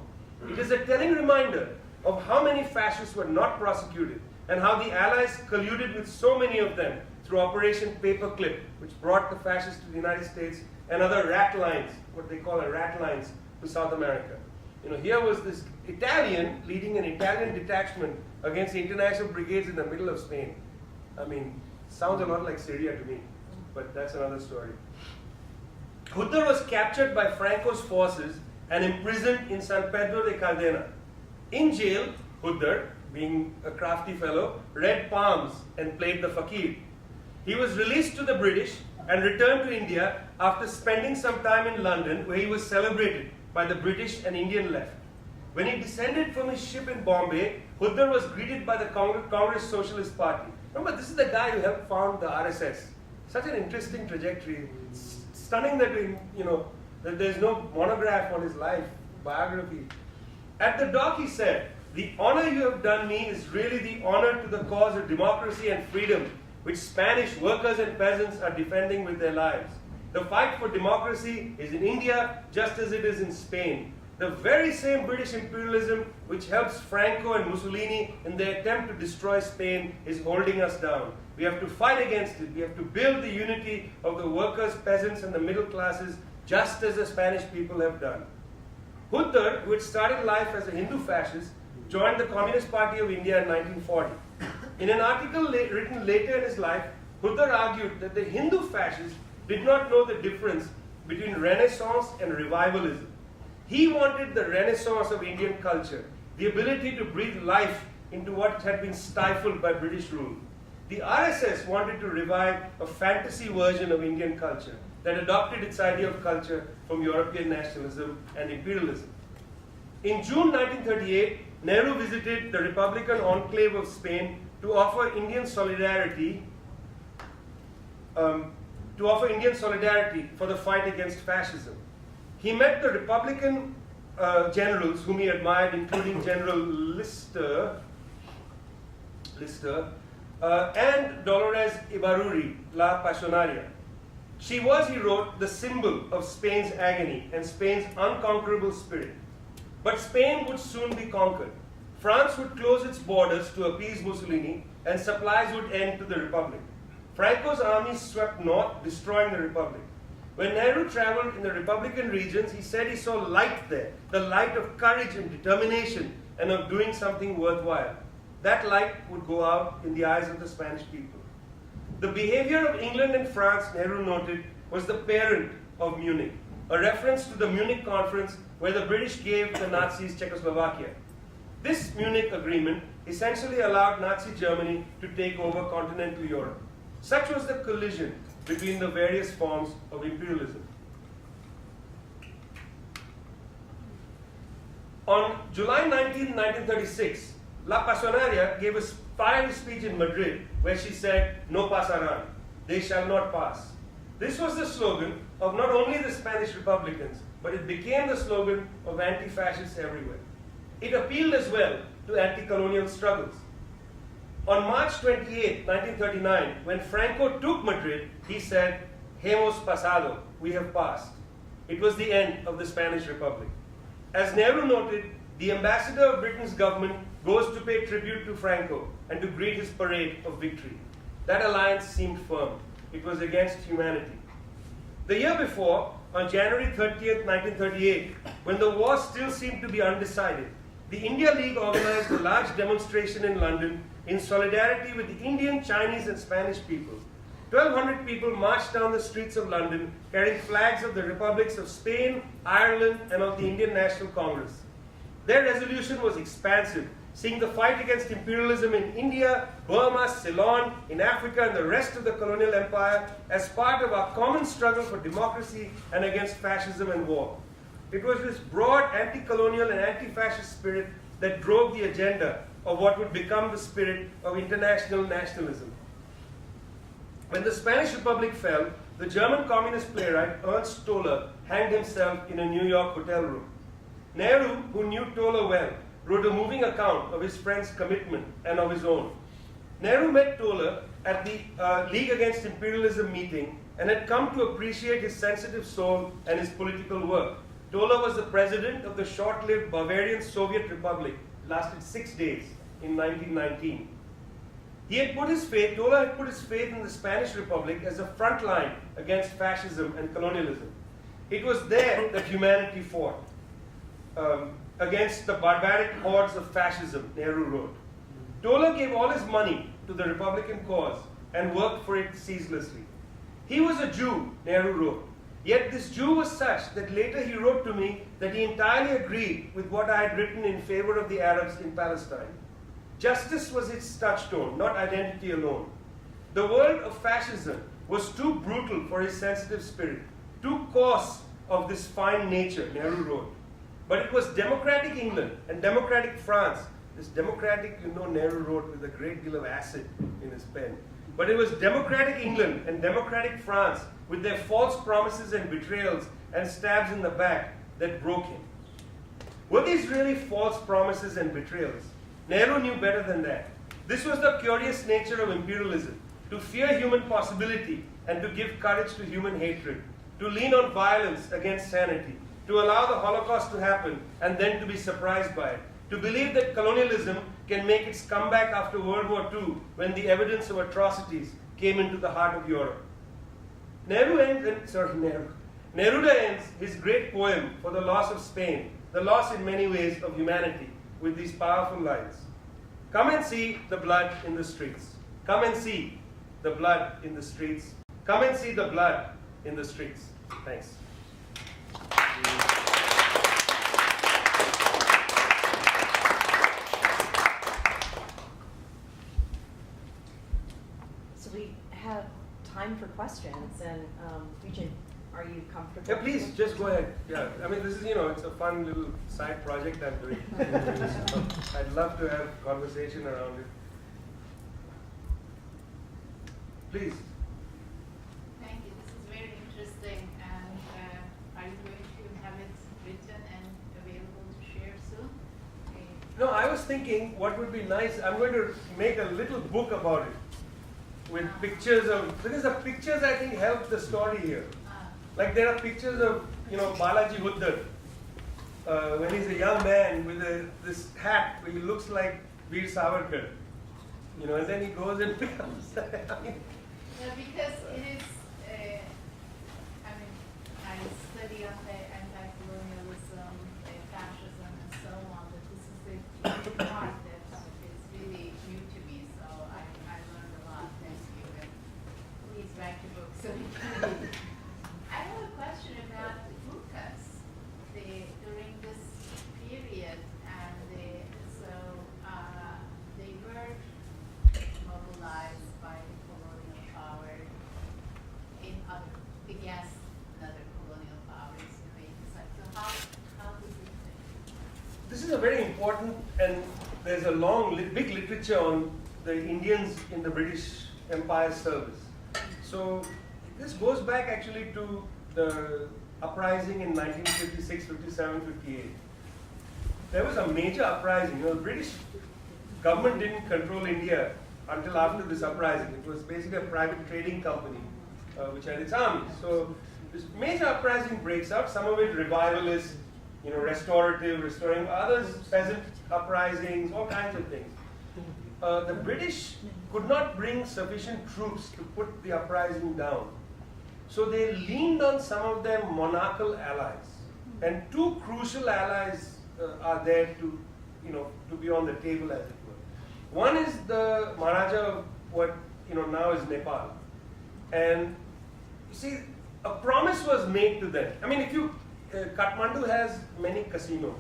It is a telling reminder of how many fascists were not prosecuted and how the Allies colluded with so many of them through Operation Paperclip, which brought the fascists to the United States, and other rat lines, what they call rat lines, to South America. Here was this Italian leading an Italian detachment against the international brigades in the middle of Spain. I mean, sounds a lot like Syria to me, but that's another story. Huddar was captured by Franco's forces and imprisoned in San Pedro de Cardena. In jail, Huddar, being a crafty fellow, read palms and played the fakir. He was released to the British and returned to India after spending some time in London, where he was celebrated by the British and Indian left. When he descended from his ship in Bombay, Huddar was greeted by the Congress Socialist Party. Remember, this is the guy who helped found the RSS. Such an interesting trajectory. It's stunning that that there's no monograph on his life, biography. At the dock, he said, "The honor you have done me is really the honor to the cause of democracy and freedom, which Spanish workers and peasants are defending with their lives. The fight for democracy is in India just as it is in Spain. The very same British imperialism which helps Franco and Mussolini in their attempt to destroy Spain is holding us down. We have to fight against it. We have to build the unity of the workers, peasants, and the middle classes, just as the Spanish people have done." Huddar, who had started life as a Hindu fascist, joined the Communist Party of India in 1940. In an article written later in his life, Huddar argued that the Hindu fascists did not know the difference between Renaissance and revivalism. He wanted the Renaissance of Indian culture, the ability to breathe life into what had been stifled by British rule. The RSS wanted to revive a fantasy version of Indian culture that adopted its idea of culture from European nationalism and imperialism. In June 1938, Nehru visited the Republican enclave of Spain to offer Indian solidarity for the fight against fascism. He met the Republican generals whom he admired, including General Lister and Dolores Ibarruri, La Pasionaria. She was, he wrote, the symbol of Spain's agony and Spain's unconquerable spirit. But Spain would soon be conquered. France would close its borders to appease Mussolini, and supplies would end to the Republic. Franco's army swept north, destroying the Republic. When Nehru traveled in the Republican regions, he said he saw light there, the light of courage and determination and of doing something worthwhile. That light would go out in the eyes of the Spanish people. The behavior of England and France, Nehru noted, was the parent of Munich, a reference to the Munich conference where the British gave the Nazis Czechoslovakia. This Munich agreement essentially allowed Nazi Germany to take over continental Europe. Such was the collision between the various forms of imperialism. On July 19, 1936, La Pasionaria gave a fiery speech in Madrid where she said, "No pasarán, they shall not pass." This was the slogan of not only the Spanish Republicans, but it became the slogan of anti-fascists everywhere. it appealed as well to anti-colonial struggles. On March 28, 1939, when Franco took Madrid, he said, "Hemos pasado," we have passed. It was the end of the Spanish Republic. As Nehru noted, the ambassador of Britain's government goes to pay tribute to Franco and to greet his parade of victory. That alliance seemed firm. It was against humanity. The year before, on January 30th, 1938, when the war still seemed to be undecided, the India League organized a large demonstration in London in solidarity with the Indian, Chinese, and Spanish people. 1,200 people marched down the streets of London carrying flags of the republics of Spain, Ireland, and of the Indian National Congress. Their resolution was expansive, seeing the fight against imperialism in India, Burma, Ceylon, in Africa, and the rest of the colonial empire as part of our common struggle for democracy and against fascism and war. It was this broad anti-colonial and anti-fascist spirit that drove the agenda of what would become the spirit of international nationalism. When the Spanish Republic fell, the German communist playwright Ernst Toller hanged himself in a New York hotel room. Nehru, who knew Toller well, wrote a moving account of his friend's commitment and of his own. Nehru met Toller at the League Against Imperialism meeting and had come to appreciate his sensitive soul and his political work. Toller was the president of the short-lived Bavarian Soviet Republic. It lasted 6 days in 1919. Toller had put his faith in the Spanish Republic as a front line against fascism and colonialism. It was there that humanity fought against the barbaric hordes of fascism, Nehru wrote. Toller gave all his money to the Republican cause and worked for it ceaselessly. He was a Jew, Nehru wrote. Yet this Jew was such that later he wrote to me that he entirely agreed with what I had written in favor of the Arabs in Palestine. Justice was its touchstone, not identity alone. The world of fascism was too brutal for his sensitive spirit, too coarse of this fine nature, Nehru wrote. But it was democratic England and democratic France. This democratic, Nehru wrote with a great deal of acid in his pen. But it was democratic England and democratic France with their false promises and betrayals and stabs in the back that broke him. Were these really false promises and betrayals? Nehru knew better than that. This was the curious nature of imperialism, to fear human possibility and to give courage to human hatred, to lean on violence against sanity, to allow the Holocaust to happen and then to be surprised by it, to believe that colonialism can make its comeback after World War II when the evidence of atrocities came into the heart of Europe. Neruda ends his great poem for the loss of Spain, the loss in many ways of humanity, with these powerful lines. Come and see the blood in the streets. Come and see the blood in the streets. Come and see the blood in the streets. Thanks. So we have time for questions, and Vijay, are you comfortable? Yeah, please, just go ahead. Yeah, I mean, this is, it's a fun little side project I'm doing. I'd love to have conversation around it. Please. Thank you. This is very interesting. And are you going to have it written and available to share soon? No, I was thinking what would be nice, I'm going to make a little book about it with pictures of, because the pictures I think help the story here. Like there are pictures of, Balaji Huddar when he's a young man with this hat where he looks like Veer Savarkar, and then he goes and becomes. Yeah, because it is, I study on the anti-colonialism, fascism, and so on, but this is the part that is really new to me, so I learned a lot. Thank you, and please write your book so we can read it. I have a question about the Gurkhas during this period, and they were mobilized by the colonial power against another colonial powers. So how does it fit? This is a very important, and there's a long, big literature on the Indians in the British Empire service. So this goes back actually to the uprising in 1956, 57, 58. there was a major uprising. The British government didn't control India until after this uprising. It was basically a private trading company which had its army. So this major uprising breaks out. Some of it revivalist, restorative, restoring. Others peasant uprisings, all kinds of things. The British could not bring sufficient troops to put the uprising down. So they leaned on some of their monarchical allies. And two crucial allies are there to be on the table, as it were. One is the Maharaja of what now is Nepal. And you see, a promise was made to them. I mean, if you, Kathmandu has many casinos.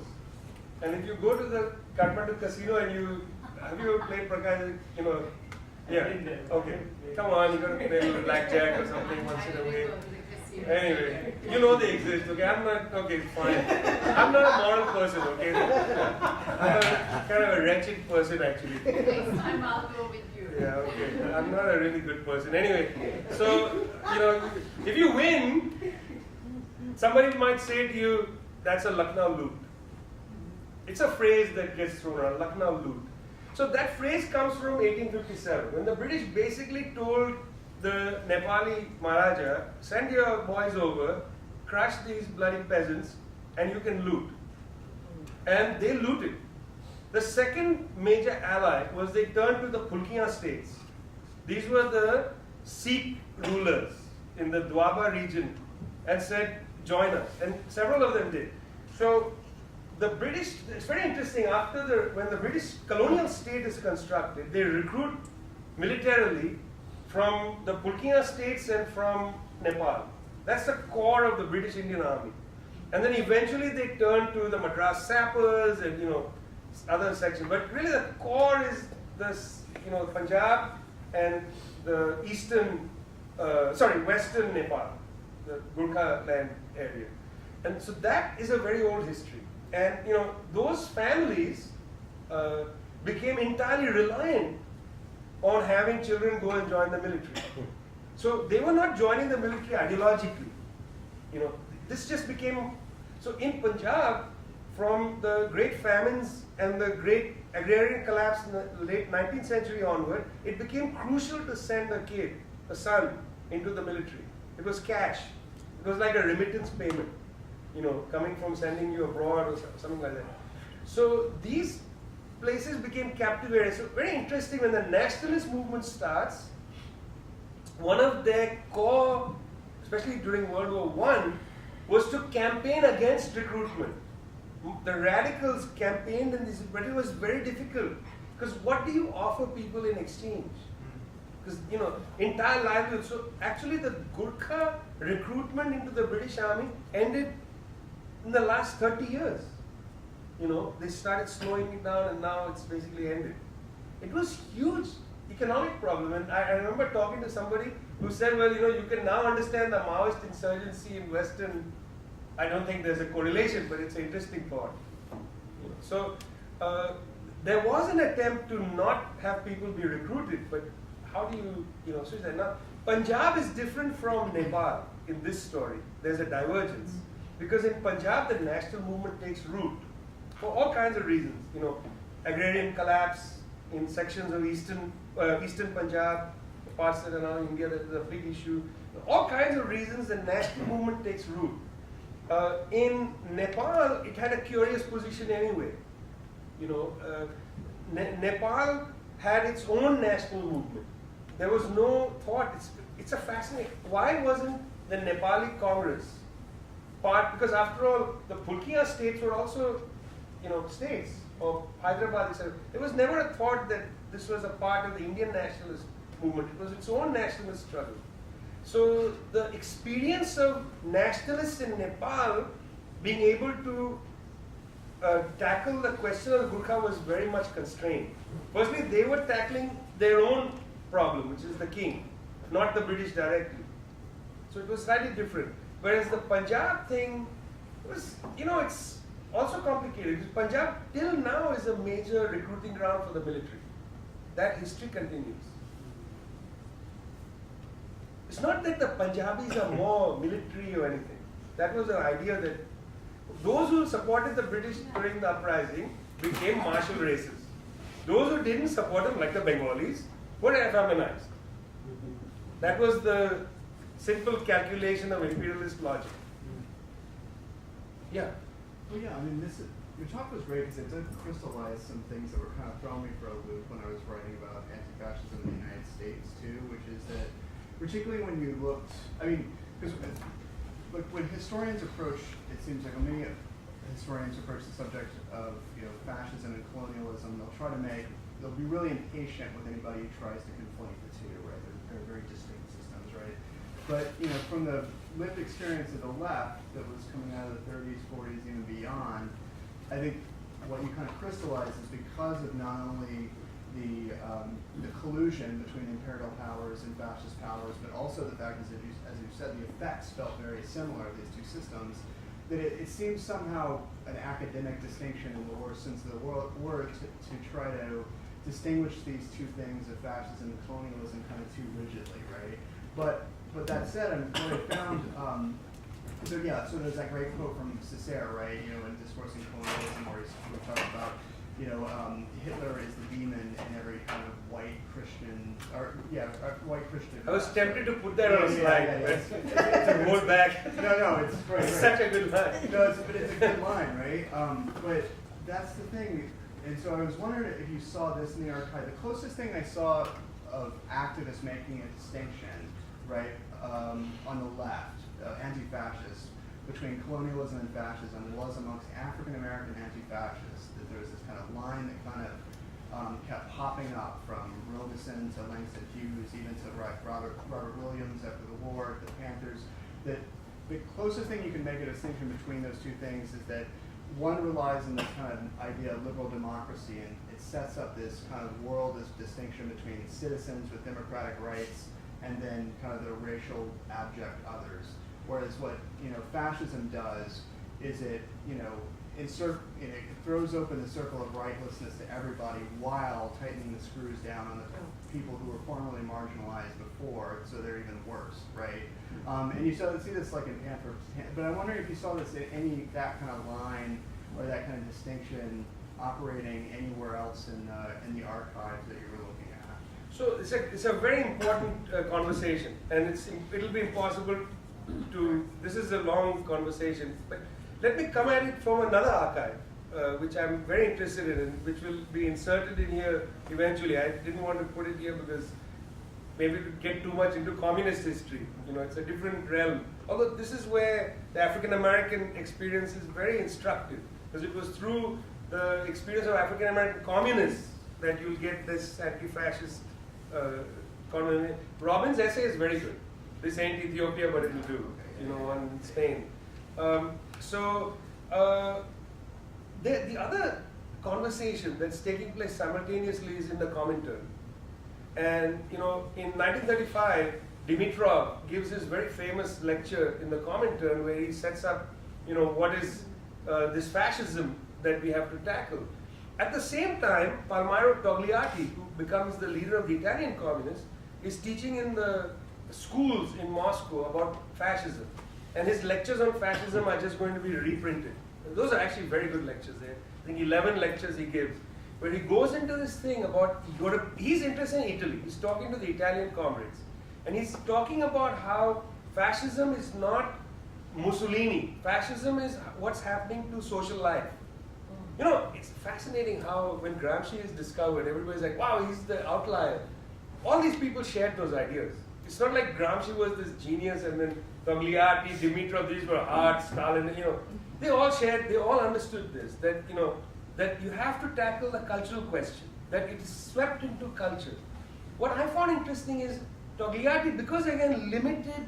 And if you go to the Kathmandu casino and have you played Prakash, yeah, okay. Come on, you got to play a little blackjack or something once in a way. Anyway, they exist, okay? I'm not, okay, fine. I'm not a moral person, okay? I'm kind of a wretched person, actually. Next time I'll go with you. Yeah, okay. I'm not a really good person. Anyway, so, if you win, somebody might say to you, that's a Lucknow loot. It's a phrase that gets thrown around, Lucknow loot. So that phrase comes from 1857, when the British basically told the Nepali Maharaja, send your boys over, crush these bloody peasants, and you can loot. And they looted. The second major ally was they turned to the Pulkiya states. These were the Sikh rulers in the Doaba region and said, join us. And several of them did. So the British, it's very interesting, when the British colonial state is constructed, they recruit militarily from the Pulkiya states and from Nepal. That's the core of the British Indian Army. And then eventually they turn to the Madras sappers and other sections. But really the core is this, Punjab and the western Nepal, the Gurkha land area. And so that is a very old history. And those families became entirely reliant on having children go and join the military. So they were not joining the military ideologically. This just became, so in Punjab, from the great famines and the great agrarian collapse in the late 19th century onward, it became crucial to send a son, into the military. It was cash. It was like a remittance payment, coming from sending you abroad or something like that. So these places became captivated. So very interesting, when the nationalist movement starts, one of their core, especially during World War I, was to campaign against recruitment. The radicals campaigned in this, but it was very difficult. Because what do you offer people in exchange? Because, entire livelihood. So actually the Gurkha recruitment into the British Army ended in the last 30 years. They started slowing it down and now it's basically ended. It was huge economic problem. And I remember talking to somebody who said, well, you can now understand the Maoist insurgency in Western. I don't think there's a correlation, but it's an interesting thought. So there was an attempt to not have people be recruited, but how do you, switch that? Now, Punjab is different from Nepal in this story. There's a divergence. Because in Punjab, the national movement takes root for all kinds of reasons. Agrarian collapse in sections of eastern Punjab, parts that are now India, that is a big issue. All kinds of reasons the national movement takes root. In Nepal, it had a curious position anyway. Nepal had its own national movement. There was no thought. It's a fascinating. Why wasn't the Nepali Congress part? Because after all, the Pulkiya states were also, states of Hyderabad. There was never a thought that this was a part of the Indian nationalist movement. It was its own nationalist struggle. So the experience of nationalists in Nepal being able to tackle the question of Gurkha was very much constrained. Firstly, they were tackling their own problem, which is the king, not the British directly. So it was slightly different. Whereas the Punjab thing was, it's also complicated. Punjab till now is a major recruiting ground for the military. That history continues. It's not that the Punjabis are more military or anything. That was an idea that those who supported the British during the uprising became martial races. Those who didn't support them, like the Bengalis, were Afghanized. That was the simple calculation of imperialist logic. Yeah. Well, yeah, I mean, your talk was great because it did crystallize some things that were kind of throwing me for a loop when I was writing about anti-fascism in the United States too, which is that particularly when you looked, I mean, because when historians approach, it seems like many historians approach the subject of fascism and colonialism, they'll be really impatient with anybody who tries to conflate the two, right? They're very distinct systems, right? But from the lived experience of the left that was coming out of the 30s, 40s, even beyond, I think what you kind of crystallize is because of not only the collusion between imperial powers and fascist powers, but also the fact, as you said, the effects felt very similar of these two systems, that it seems somehow an academic distinction in the war since the war to try to distinguish these two things of fascism and colonialism kind of too rigidly, right? But that said, what I found, so there's that great quote from Cicero, right? In Discoursing Colonialism, where he's talking about, Hitler is the demon in every kind of white Christian, white Christian. I was tempted to put that on a slide, but to hold back. No, it's great. It's such a good line. No, but it's a good line, right? But that's the thing. And so I was wondering if you saw this in the archive. The closest thing I saw of activists making a distinction, right, on the left, anti-fascists, between colonialism and fascism was amongst African-American anti-fascists, that there was this kind of line that kind of kept popping up from Robeson to Langston Hughes, even to Robert Williams after the war, the Panthers, that the closest thing you can make a distinction between those two things is that one relies on this kind of idea of liberal democracy, and it sets up this kind of world, this distinction between citizens with democratic rights and then kind of the racial abject others. Whereas what fascism does is it throws open the circle of rightlessness to everybody while tightening the screws down on the people who were formerly marginalized before, so they're even worse, right? And you see this like in Panther, but I'm wondering if you saw this in that kind of line or that kind of distinction operating anywhere else in the archives that you were looking at. So it's a very important conversation, and it'll be impossible to. This is a long conversation, but let me come at it from another archive, which I'm very interested in, which will be inserted in here eventually. I didn't want to put it here because maybe it would get too much into communist history. It's a different realm. Although this is where the African American experience is very instructive, because it was through the experience of African American communists that you'll get this anti-fascist communist. Robin's essay is very good. This ain't Ethiopia, but it'll do. On Spain. The other conversation that's taking place simultaneously is in the Comintern. And in 1935, Dimitrov gives his very famous lecture in the Comintern where he sets up, what is this fascism that we have to tackle. At the same time, Palmiro Togliatti, who becomes the leader of the Italian communists, is teaching in the schools in Moscow about fascism. And his lectures on fascism are just going to be reprinted. Those are actually very good lectures there. I think 11 lectures he gives, where he goes into this thing about, he's interested in Italy. He's talking to the Italian comrades. And he's talking about how fascism is not Mussolini. Fascism is what's happening to social life. It's fascinating how when Gramsci is discovered, everybody's like, wow, he's the outlier. All these people shared those ideas. It's not like Gramsci was this genius and then Togliatti, Dimitrov, these were Hart, Stalin, they all understood this, that that you have to tackle the cultural question, that it is swept into culture. What I found interesting is Togliatti, because again limited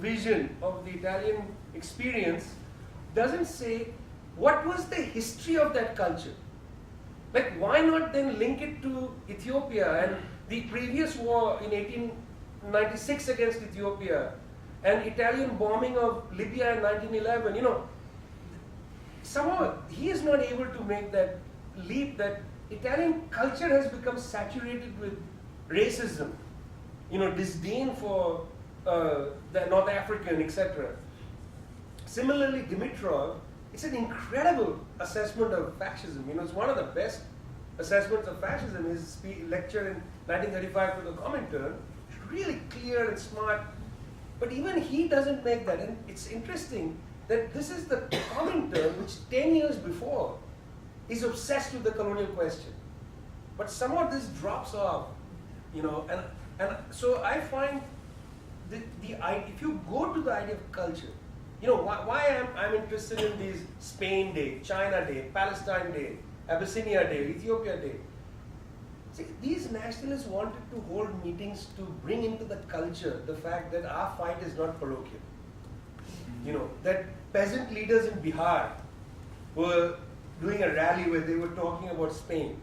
vision of the Italian experience, doesn't say what was the history of that culture. Like, why not then link it to Ethiopia and the previous war in 1896 against Ethiopia and Italian bombing of Libya in 1911, somehow he is not able to make that leap that Italian culture has become saturated with racism, disdain for the North African, etc. Similarly, Dimitrov it's an incredible assessment of fascism. You know, it's one of the best assessments of fascism. His lecture in 1935 to the Comintern, really clear and smart. But even he doesn't make that. And it's interesting that this is the Comintern which 10 years before is obsessed with the colonial question. But somehow this drops off, you know, and so I find if you go to the idea of culture, you know, why I'm interested in these Spain Day, China Day, Palestine Day, Abyssinia Day, Ethiopia Day. See, these nationalists wanted to hold meetings to bring into the culture the fact that our fight is not parochial. You know, that peasant leaders in Bihar were doing a rally where they were talking about Spain.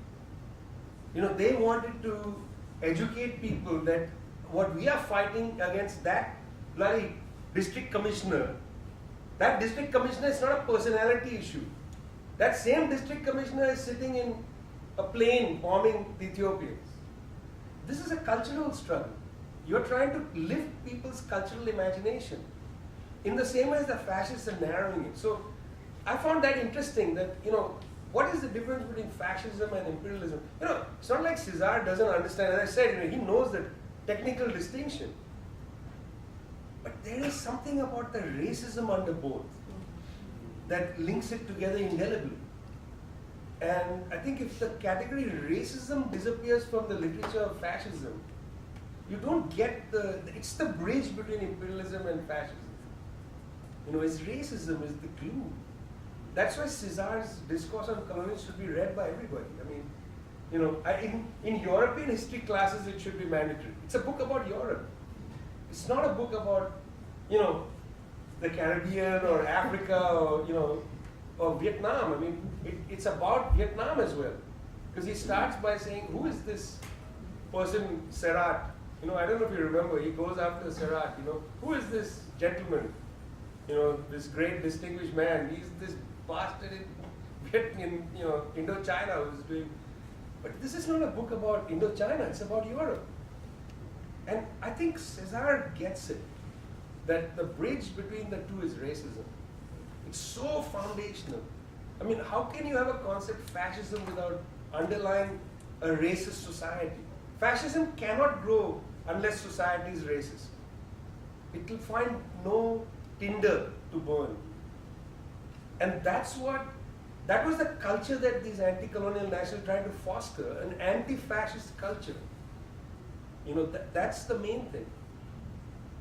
You know, they wanted to educate people that what we are fighting against that bloody district commissioner, that district commissioner is not a personality issue. That same district commissioner is sitting in a plane bombing the Ethiopians. This is a cultural struggle. You're trying to lift people's cultural imagination in the same way as the fascists are narrowing it. So I found that interesting that, you know, what is the difference between fascism and imperialism? You know, it's not like Cesar doesn't understand. As I said, you know, he knows the technical distinction. But there is something about the racism under both that links it together indelibly. And I think if the category racism disappears from the literature of fascism, you don't get it's the bridge between imperialism and fascism. You know, it's racism is the glue. That's why Cesar's discourse on colonialism should be read by everybody. I mean, you know, in European history classes it should be mandatory. It's a book about Europe. It's not a book about, you know, the Caribbean or Africa or, you know, or Vietnam. I mean, it's about Vietnam as well. Because he starts by saying, who is this person, Serrat? You know, I don't know if you remember, he goes after Serrat, you know, who is this gentleman? You know, this great distinguished man. He's this bastard in you know, Indochina who's doing. But this is not a book about Indochina, it's about Europe. And I think Cesar gets it, that the bridge between the two is racism. It's so foundational. I mean, how can you have a concept fascism without underlying a racist society? Fascism cannot grow unless society is racist. It will find no tinder to burn. And that was the culture that these anti-colonial nationalists tried to foster, an anti-fascist culture. You know, that's the main thing.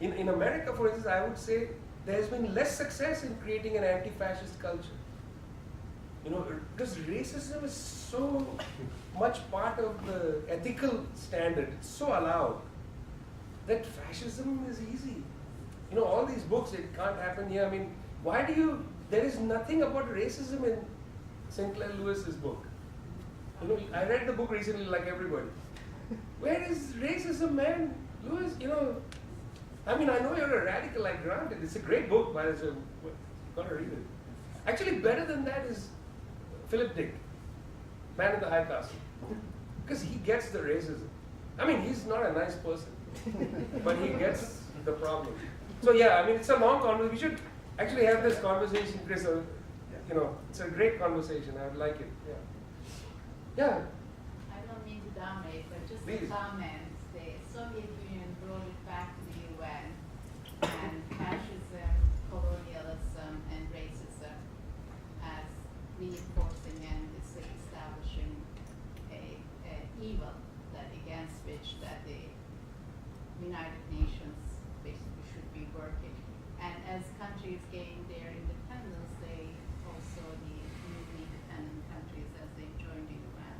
In America, for instance, I would say there has been less success in creating an anti-fascist culture. You know, because racism is so much part of the ethical standard, it's so allowed, that fascism is easy. You know, all these books, it can't happen here. I mean, there is nothing about racism in Sinclair Lewis's book. You know, I read the book recently like everybody. Where is racism, man? Lewis, you know, I mean, I know you're a radical, I grant it. It's a great book, but you've got to read it. Actually, better than that is Philip Dick, Man in the High Castle. Because he gets the racism. I mean, he's not a nice person, but he gets the problem. So yeah, I mean, it's a long conversation. We should actually have this conversation, Chris. You know, it's a great conversation. I would like it. Yeah. Yeah. I don't mean to dominate, but just Please. a comment. The Soviet Union brought it back to the UN, and fascism, colonialism, and racism as reinforcing and establishing a evil that against which that the United Nations basically should be working. And as countries gain their independence, they also, the newly independent countries, as they join the UN,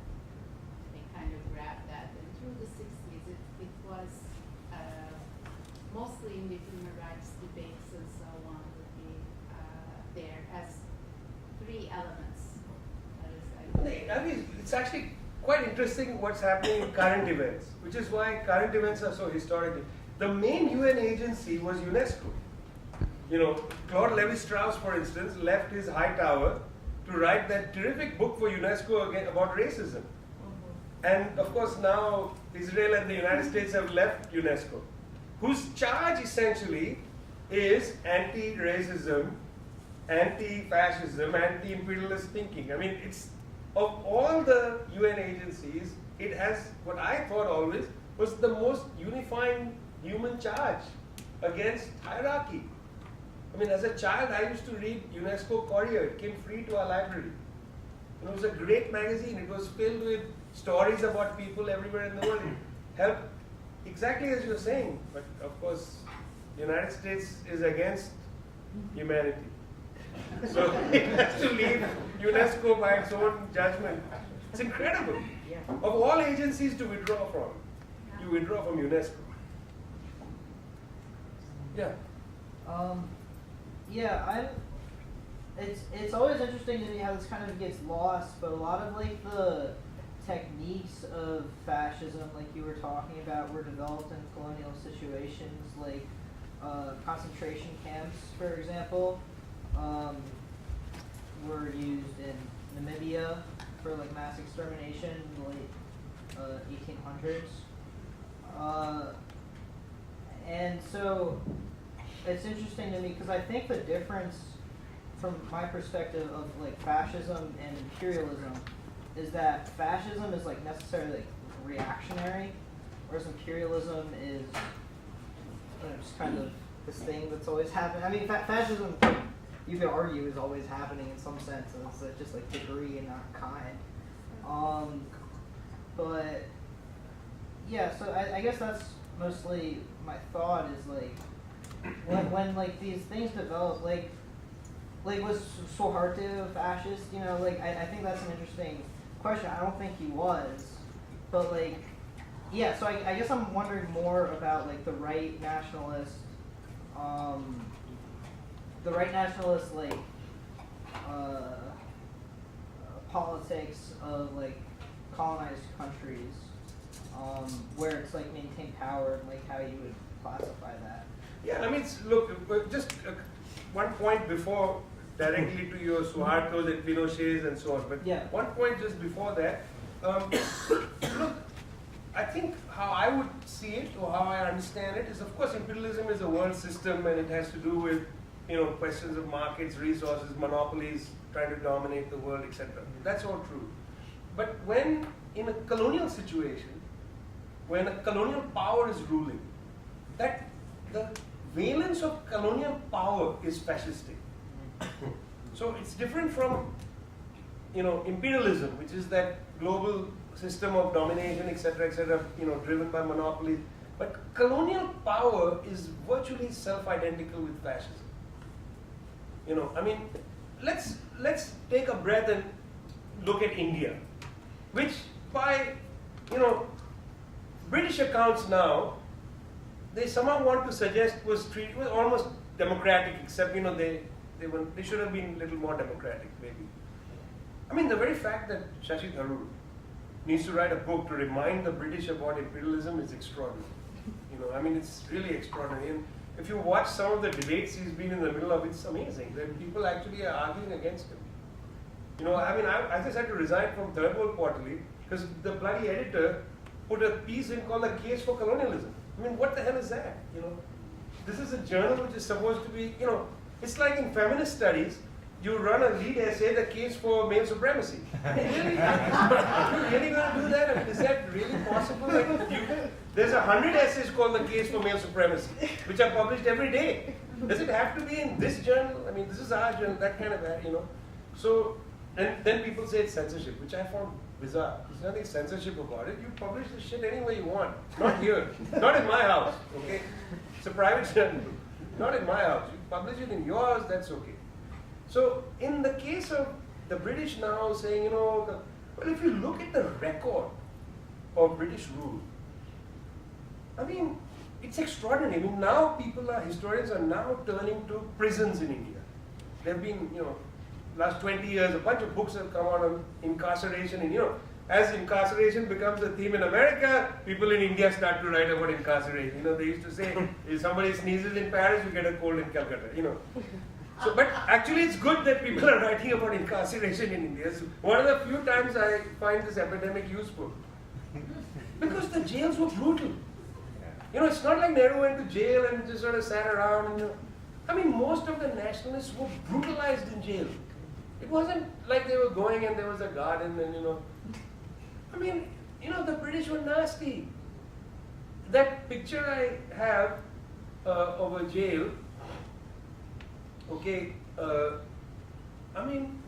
they kind of grab that. And through the 60s, it was mostly in the human rights debates and so on, would be there as three elements. I mean, it's actually quite interesting what's happening in current events, which is why current events are so historical. The main UN agency was UNESCO. You know, Claude Lévi-Strauss, for instance, left his high tower to write that terrific book for UNESCO again about racism. And of course now Israel and the United States have left UNESCO, whose charge essentially is anti-racism anti-fascism, anti-imperialist thinking. I mean, it's, of all the UN agencies, it has what I thought always was the most unifying human charge against hierarchy. I mean, as a child, I used to read UNESCO Courier. It came free to our library. And it was a great magazine. It was filled with stories about people everywhere in the world. It helped exactly as you're saying. But of course, the United States is against humanity. So it has to leave UNESCO by its own judgment. It's incredible. Of all agencies to withdraw from, you withdraw from UNESCO. Yeah. Yeah, it's always interesting to me how this kind of gets lost, but a lot of like the techniques of fascism, like you were talking about, were developed in colonial situations, like concentration camps, for example, were used in Namibia for like mass extermination in the late 1800s. And so it's interesting to me because I think the difference from my perspective of like fascism and imperialism is that fascism is like necessarily like reactionary, whereas imperialism is just kind of this thing that's always happening. I mean, fascism, you could argue, is always happening in some sense, and it's just like degree and not kind. But yeah, so I guess that's mostly my thought is like when like these things develop, like was Suharto a fascist? You know, like I think that's an interesting question. I don't think he was, but like yeah. So I guess I'm wondering more about like the right nationalist like politics of like colonized countries, where it's like maintain power and like how you would classify that. Yeah, I mean, look, just one point before, directly to your Suharto's and Pinochet's and so on, but yeah. One point just before that, look, I think how I would see it or how I understand it is, of course, imperialism is a world system and it has to do with, questions of markets, resources, monopolies, trying to dominate the world, etc. That's all true. But when in a colonial situation, when a colonial power is ruling, that the valence of colonial power is fascistic. So it's different from, imperialism, which is that global system of domination, etc., driven by monopolies. But colonial power is virtually self-identical with fascism. I mean, let's take a breath and look at India, which by, British accounts now, they somehow want to suggest was almost democratic, except they should have been a little more democratic, maybe. I mean, the very fact that Shashi Tharoor needs to write a book to remind the British about imperialism is extraordinary. I mean, it's really extraordinary. And if you watch some of the debates he's been in the middle of, it's amazing that people actually are arguing against him. I mean, I just had to resign from Third World Quarterly because the bloody editor put a piece in called "A Case for Colonialism." I mean, what the hell is that? This is a journal which is supposed to be, it's like in feminist studies, you run a lead essay, the case for male supremacy. Really? Are you really going to do that? I mean, is that really possible? There's 100 essays called the case for male supremacy, which are published every day. Does it have to be in this journal? I mean, this is our journal, that kind of, So, and then people say it's censorship, which I found bizarre. There's nothing censorship about it. You publish the shit any way you want. Not here. Not in my house, okay? It's a private journal. Not in my house. You publish it in yours, that's okay. So, in the case of the British now saying, well, if you look at the record of British rule, I mean, it's extraordinary. I mean, now historians are now turning to prisons in India. There have been, last 20 years, a bunch of books have come out on incarceration. And, as incarceration becomes a theme in America, people in India start to write about incarceration. They used to say, if somebody sneezes in Paris, you get a cold in Calcutta, So, but actually it's good that people are writing about incarceration in India. It's one of the few times I find this epidemic useful. Because the jails were brutal. It's not like Nehru went to jail and just sort of sat around and, I mean, most of the nationalists were brutalized in jail. It wasn't like they were going and there was a garden and, I mean, the British were nasty. That picture I have of a jail, okay, I mean,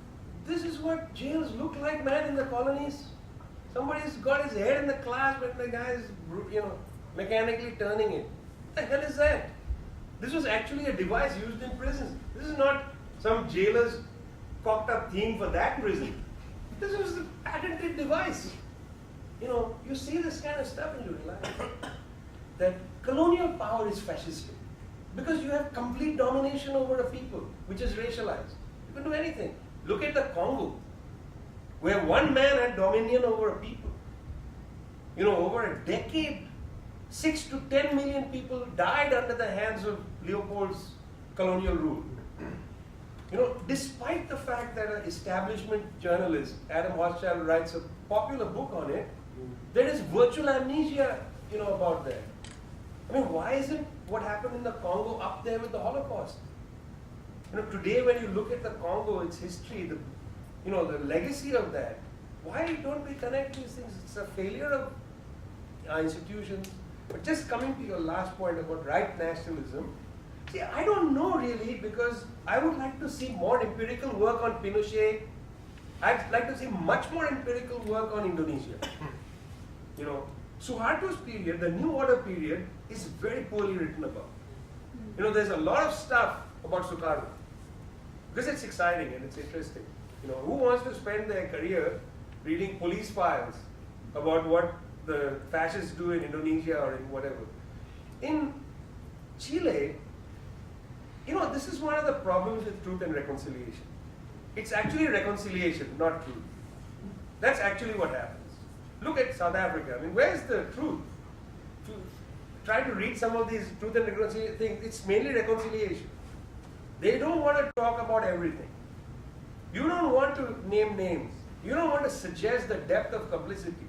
this is what jails look like, man, in the colonies. Somebody's got his head in the clasp and the guy is, mechanically turning it. What the hell is that? This was actually a device used in prisons. This is not some jailer's cocked up theme for that prison. This was a patented device. You see this kind of stuff and you realize that colonial power is fascistic because you have complete domination over a people which is racialized. You can do anything. Look at the Congo, where one man had dominion over a people. Over a decade, 6 to 10 million people died under the hands of Leopold's colonial rule. Despite the fact that an establishment journalist, Adam Hochschild, writes a popular book on it, there is virtual amnesia, about that. I mean, why isn't what happened in the Congo up there with the Holocaust? Today when you look at the Congo, its history, the legacy of that, why don't we connect these things? It's a failure of our institutions. But just coming to your last point about right nationalism, see, I don't know really, because I would like to see more empirical work on Pinochet. I'd like to see much more empirical work on Indonesia. Suharto's period, the New Order period, is very poorly written about. There's a lot of stuff about Sukarno because it's exciting and it's interesting. Who wants to spend their career reading police files about what the fascists do in Indonesia or in whatever? In Chile, this is one of the problems with truth and reconciliation. It's actually reconciliation, not truth. That's actually what happens. Look at South Africa. I mean, where's the truth? Try to read some of these truth and reconciliation things. It's mainly reconciliation. They don't want to talk about everything. You don't want to name names. You don't want to suggest the depth of complicity.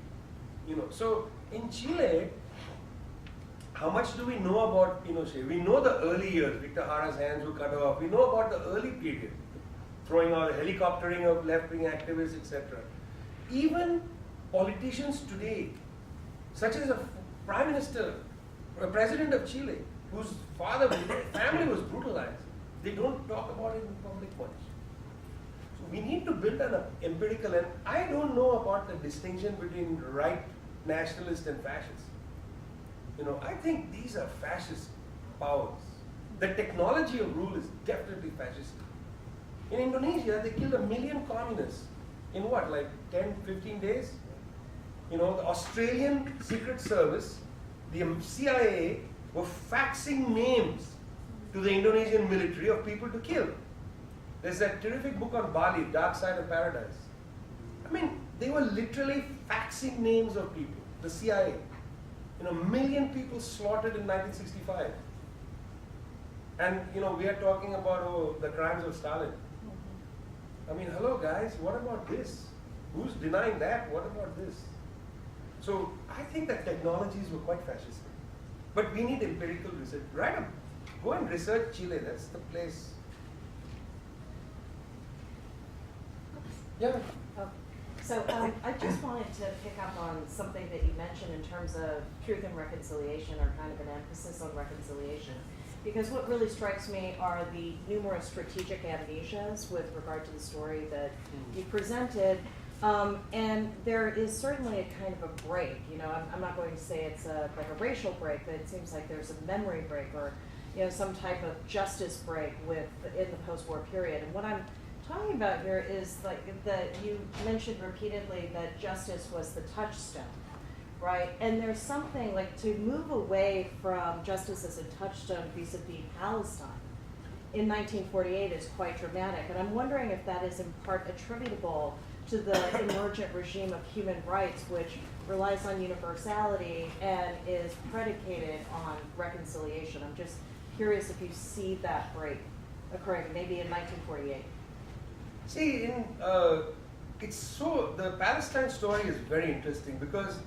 So in Chile, how much do we know about Pinochet? We know the early years. Victor Jara's hands were cut off. We know about the early period, throwing out helicoptering of left-wing activists, etc. Even politicians today, such as a prime minister, a president of Chile, whose family was brutalized, they don't talk about it in public much. So we need to build an empirical, and I don't know about the distinction between right nationalist and fascist. I think these are fascist powers. The technology of rule is definitely fascist. In Indonesia, they killed 1 million communists in what, like 10, 15 days? The Australian Secret Service, the CIA, were faxing names to the Indonesian military of people to kill. There's that terrific book on Bali, Dark Side of Paradise. I mean, they were literally faxing names of people, the CIA. 1 million people slaughtered in 1965. And, we are talking about, the crimes of Stalin. I mean, hello guys, what about this? Who's denying that? What about this? So I think that technologies were quite fascist. But we need empirical research. Go and research Chile, that's the place. Yeah. So I just wanted to pick up on something that you mentioned in terms of truth and reconciliation, or kind of an emphasis on reconciliation. Because what really strikes me are the numerous strategic amnesias with regard to the story that you presented. And there is certainly a kind of a break. I'm not going to say it's like a racial break, but it seems like there's a memory break, or some type of justice break in the post-war period. And what I'm talking about here is like you mentioned repeatedly that justice was the touchstone, right? And there's something like to move away from justice as a touchstone vis-a-vis Palestine in 1948 is quite dramatic. And I'm wondering if that is in part attributable to the emergent regime of human rights, which relies on universality and is predicated on reconciliation. I'm just curious if you see that break occurring maybe in 1948. See, the Palestine story is very interesting because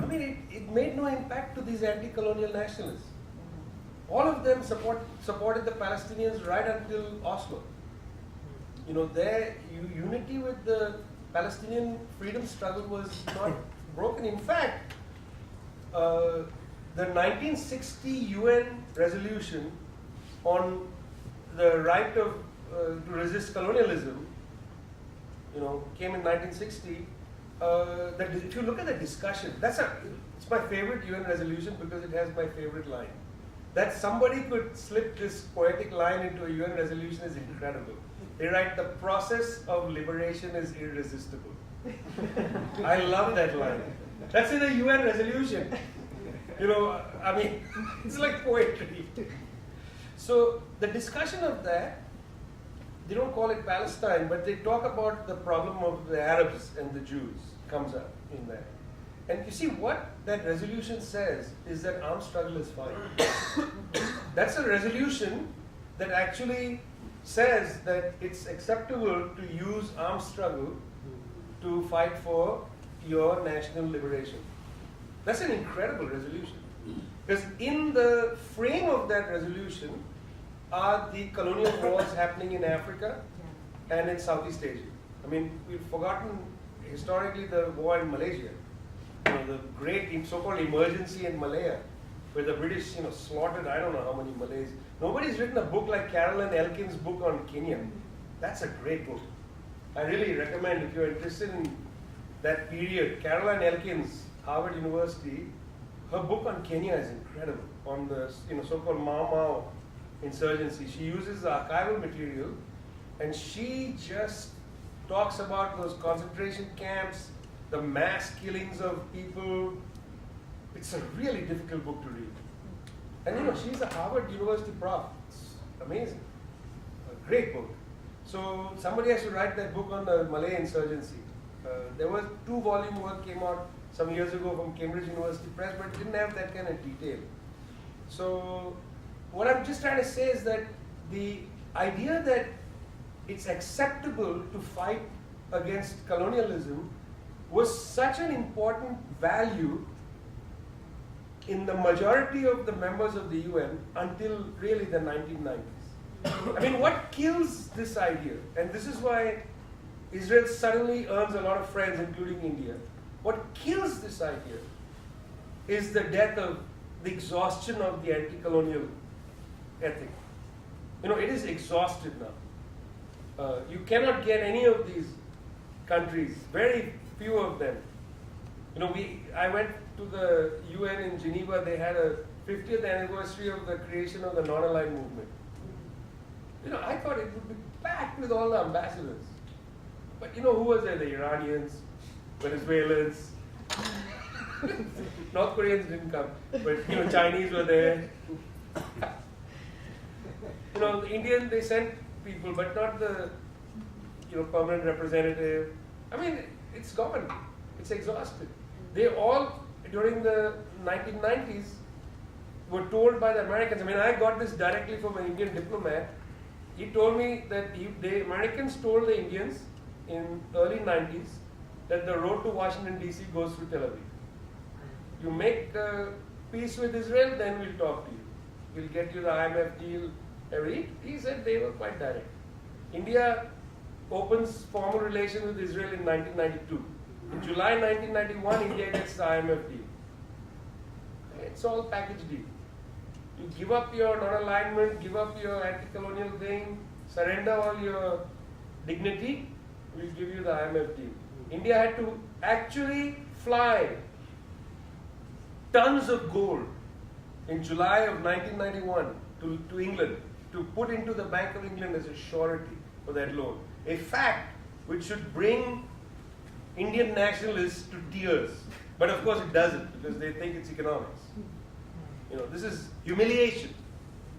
I mean, it made no impact to these anti-colonial nationalists. All of them supported the Palestinians right until Oslo. You know, their unity with the Palestinian freedom struggle was not broken. In fact, the 1960 UN resolution on the right of to resist colonialism, you know, came in 1960. If you look at the discussion, it's my favorite UN resolution because it has my favorite line. That somebody could slip this poetic line into a UN resolution is incredible. They write, the process of liberation is irresistible. I love that line. That's in a UN resolution. You know, I mean, it's like poetry. So the discussion of that, they don't call it Palestine, but they talk about the problem of the Arabs and the Jews comes up in there. And you see what that resolution says is that armed struggle is fine. That's a resolution that actually says that it's acceptable to use armed struggle to fight for your national liberation. That's an incredible resolution. Because in the frame of that resolution are the colonial wars happening in Africa and in Southeast Asia. I mean, we've forgotten historically the war in Malaysia. You know, the great so-called emergency in Malaya, where the British, you know, slaughtered I don't know how many Malays. Nobody's written a book like Carolyn Elkins' book on Kenya. That's a great book. I really recommend if you're interested in that period. Caroline Elkins, Harvard University, her book on Kenya is incredible. On the so-called Mau Mau insurgency, she uses the archival material, and she just talks about those concentration camps, the mass killings of people. It's a really difficult book to read. And you know, she's a Harvard University prof. It's amazing. A great book. So somebody has to write that book on the Malay insurgency. There was 2-volume work came out some years ago from Cambridge University Press, but it didn't have that kind of detail. So what I'm just trying to say is that the idea that it's acceptable to fight against colonialism was such an important value in the majority of the members of the UN until really the 1990s. I mean, what kills this idea, and this is why Israel suddenly earns a lot of friends, including India, what kills this idea is the death of the exhaustion of the anti-colonial ethic. You know, it is exhausted now. You cannot get any of these countries, very few of them. You know, I went to the UN in Geneva. They had a 50th anniversary of the creation of the non-aligned movement. You know, I thought it would be packed with all the ambassadors. But you know, who was there? The Iranians, Venezuelans, North Koreans didn't come, but you know, Chinese were there. You know, the Indian, they sent people, but not the permanent representative. I mean, it's gone. It's exhausted. They all, during the 1990s, were told by the Americans. I mean, I got this directly from an Indian diplomat. He told me that the Americans told the Indians in early 90s that the road to Washington DC goes through Tel Aviv. You make peace with Israel, then we'll talk to you. We'll get you the IMF deal. He said they were quite direct. India opens formal relations with Israel in 1992. In July 1991, India gets the IMF deal. It's all package deal. You give up your non-alignment, give up your anti-colonial thing, surrender all your dignity, we'll give you the IMF deal. India had to actually fly tons of gold in July of 1991 to England to put into the Bank of England as a surety for that loan. A fact which should bring Indian nationalists to tears. But of course it doesn't, because they think it's economics. You know, this is humiliation.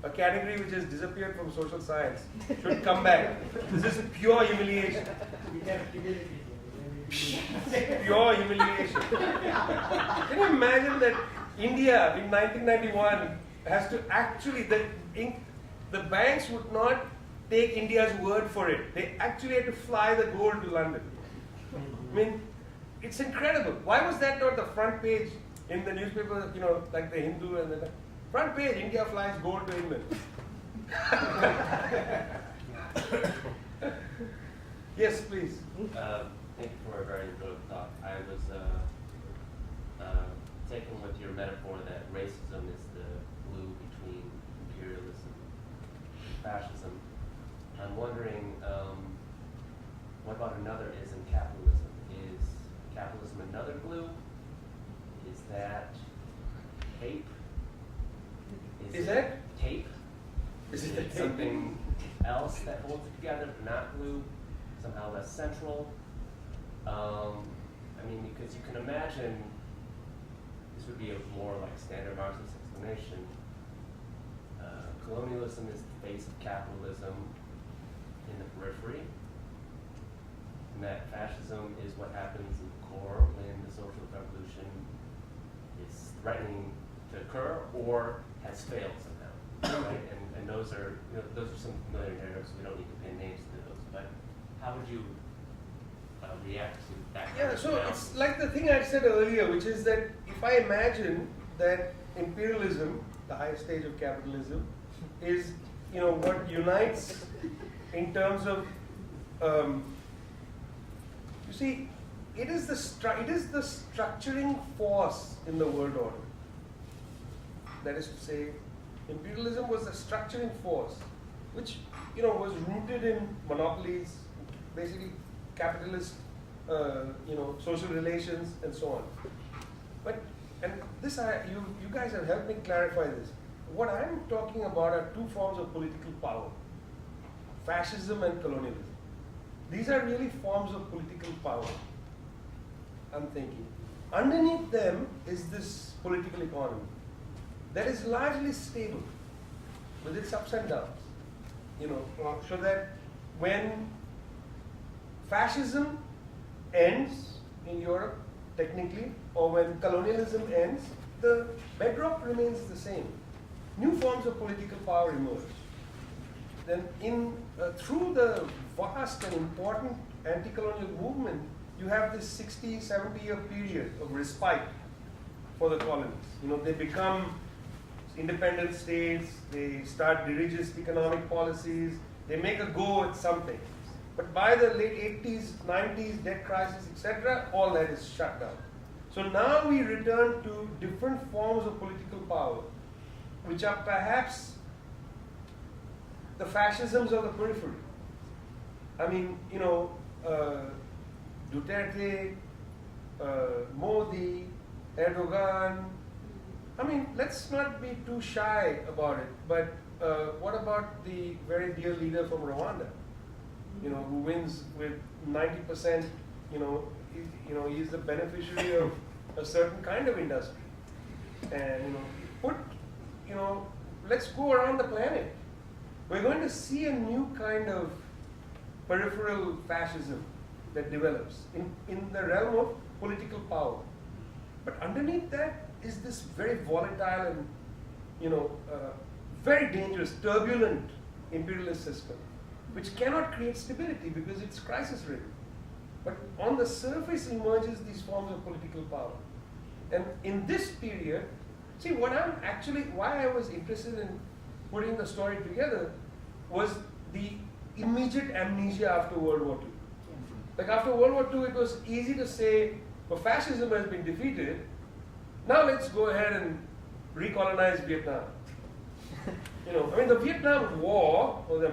A category which has disappeared from social science should come back. This is pure humiliation. Pure humiliation. Can you imagine that India in 1991 has to actually, the banks would not take India's word for it. They actually had to fly the gold to London. I mean, It's incredible. Why was that not the front page in the newspaper, you know, like the Hindu and the front page, India flies gold to England. Yes, please. Thank you for a very good talk. I was taken with your metaphor that racism is the glue between imperialism and fascism. I'm wondering, what about another ism, capitalism? Is capitalism another glue? Is that tape? Is it that tape? Is Is it it tape? something else that holds it together, but not glue? Somehow less central? I mean, because you can imagine this would be a more like standard Marxist explanation. Colonialism is the face of capitalism in the periphery, and that fascism is what happens in the core when the social revolution is threatening to occur or has failed somehow. Right? And those are, you know, those are some familiar narratives. We don't need to pin names to those, but how would you react to that kind Yeah, of so analysis? it's like the thing I said earlier, which is that if I imagine that imperialism, the highest stage of capitalism, is, you know, what unites in terms of, you see, it is the structuring force in the world order. That is to say, imperialism was the structuring force, which, you know, was rooted in monopolies, basically capitalist, you know, social relations and so on. But, and this, you guys have helped me clarify this. What I'm talking about are two forms of political power, fascism and colonialism. These are really forms of political power, I'm thinking. Underneath them is this political economy that is largely stable with its ups and downs, you know, so that when fascism ends in Europe, technically, or when colonialism ends, the bedrock remains the same. New forms of political power emerge. Then through the vast and important anti-colonial movement, you have this 60, 70-year period of respite for the colonies. You know, they become independent states, they start dirigist economic policies, they make a go at something. But by the late 80s, 90s, debt crisis, etc., all that is shut down. So now we return to different forms of political power, which are perhaps the fascisms of the periphery. I mean, you know, Duterte, Modi, Erdogan. I mean, let's not be too shy about it. But what about the very dear leader from Rwanda? You know, who wins with 90%? You know, he's the beneficiary of a certain kind of industry. And you know, let's go around the planet. We're going to see a new kind of peripheral fascism that develops in the realm of political power. But underneath that is this very volatile and, you know, very dangerous, turbulent imperialist system, which cannot create stability because it's crisis-ridden. But on the surface emerges these forms of political power. And in this period, see, why I was interested in putting the story together was the immediate amnesia after World War II. Like after World War II, it was easy to say, well, fascism has been defeated, now let's go ahead and recolonize Vietnam. You know, I mean, the Vietnam War, or the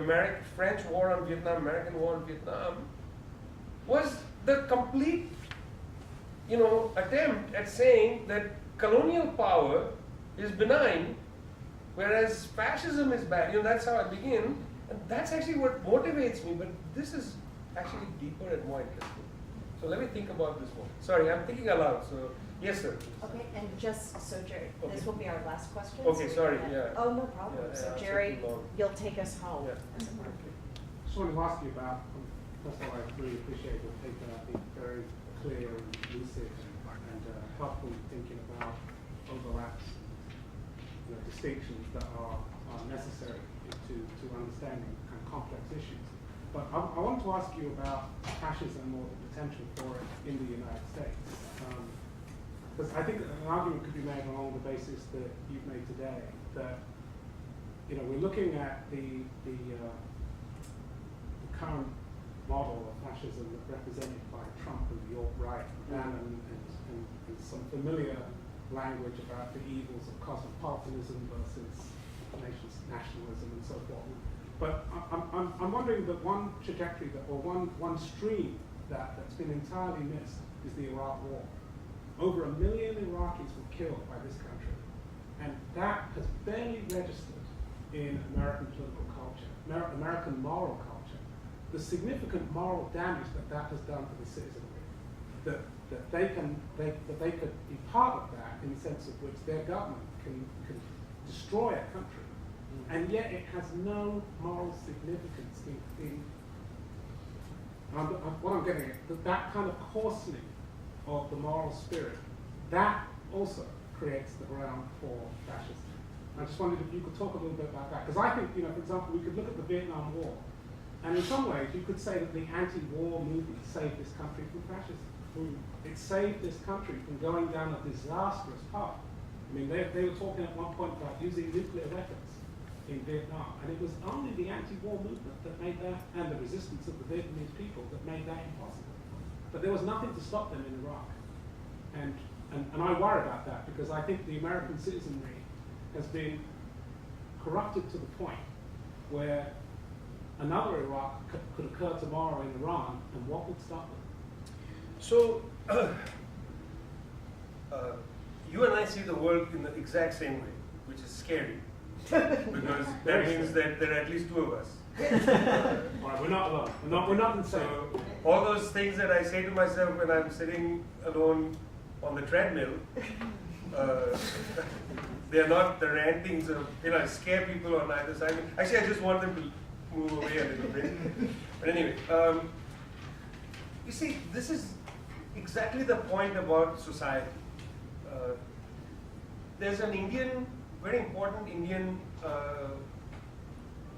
French War on Vietnam, American War on Vietnam, was the complete, you know, attempt at saying that colonial power is benign, whereas fascism is bad. You know, that's how I begin, and that's actually what motivates me. But this is actually deeper and more interesting. So let me think about this one. Sorry, I'm thinking aloud. So yes, sir. Okay, and just so Jerry, Okay. this will be our last question. Okay, so we sorry, can- yeah. Oh, no problem. Yeah, So yeah, Jerry, something long. you'll take us home. Yeah. as it were. Just wanted to ask you about, first of all, I really appreciate your paper. I think very clear and lucid and helpful in thinking about overlaps, you know, distinctions that are necessary to understanding kind of complex issues. But I want to ask you about fascism or the potential for it in the United States. Because I think an argument could be made along the basis that you've made today, that we're looking at the current model of fascism represented by Trump and the alt-right, and some familiar language about the evils of cosmopolitanism versus nationalism and so forth. But I'm wondering that one trajectory or one stream that's been entirely missed is the Iraq War. Over 1 million Iraqis were killed by this country, and that has barely registered in American political culture, American moral culture. The significant moral damage that has done to the citizenry, that they could be part of that in the sense of which their government can destroy a country, and yet it has no moral significance what I'm getting at, that kind of coarsening of the moral spirit, that also creates the ground for fascism. I just wondered if you could talk a little bit about that, because I think, for example, we could look at the Vietnam War, and in some ways you could say that the anti-war movement saved this country from fascism. It saved this country from going down a disastrous path. I mean, they were talking at one point about using nuclear weapons in Vietnam, and it was only the anti-war movement that made that, and the resistance of the Vietnamese people that made that impossible. But there was nothing to stop them in Iraq. And I worry about that, because I think the American citizenry has been corrupted to the point where another Iraq could occur tomorrow in Iran, and what would stop them? So, you and I see the world in the exact same way, which is scary, because that means that there are at least two of us. All right, we're not alone. We're not insane. So, all those things that I say to myself when I'm sitting alone on the treadmill, they're not the rantings of, scare people on either side. Actually, I just want them to move away a little bit. But anyway, you see, this is exactly the point about society. There's an very important Indian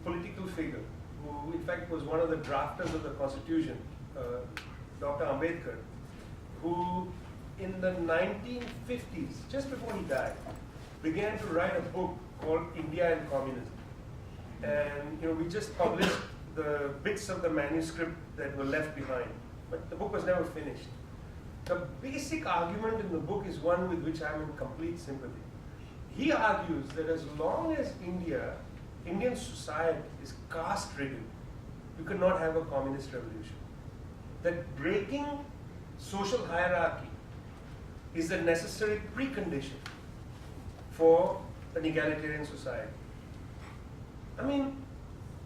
political figure who, in fact, was one of the drafters of the Constitution, Dr. Ambedkar, who in the 1950s, just before he died, began to write a book called India and Communism. And we just published the bits of the manuscript that were left behind, but the book was never finished. The basic argument in the book is one with which I'm in complete sympathy. He argues that as long as Indian society is caste-ridden, you cannot have a communist revolution. That breaking social hierarchy is a necessary precondition for an egalitarian society. I mean,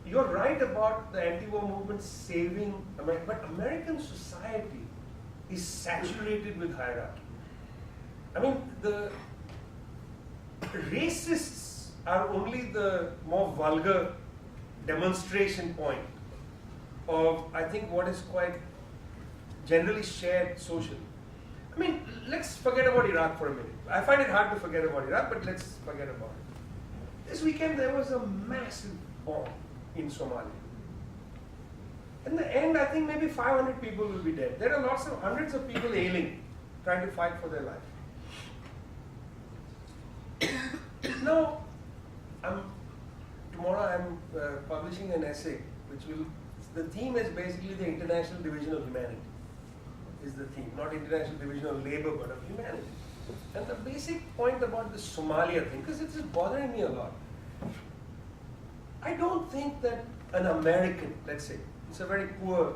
you're right about the anti-war movement saving America, but American society is saturated with hierarchy. I mean, the racists are only the more vulgar demonstration point of, I think, what is quite generally shared socially. I mean, let's forget about Iraq for a minute. I find it hard to forget about Iraq, but let's forget about it. This weekend there was a massive bomb in Somalia. In the end, I think maybe 500 people will be dead. There are hundreds of people ailing, trying to fight for their life. Now, tomorrow I'm publishing an essay, the theme is basically the International Division of Humanity, is the theme. Not International Division of Labor, but of humanity. And the basic point about the Somalia thing, because it's just bothering me a lot. I don't think that an American, let's say, it's a very poor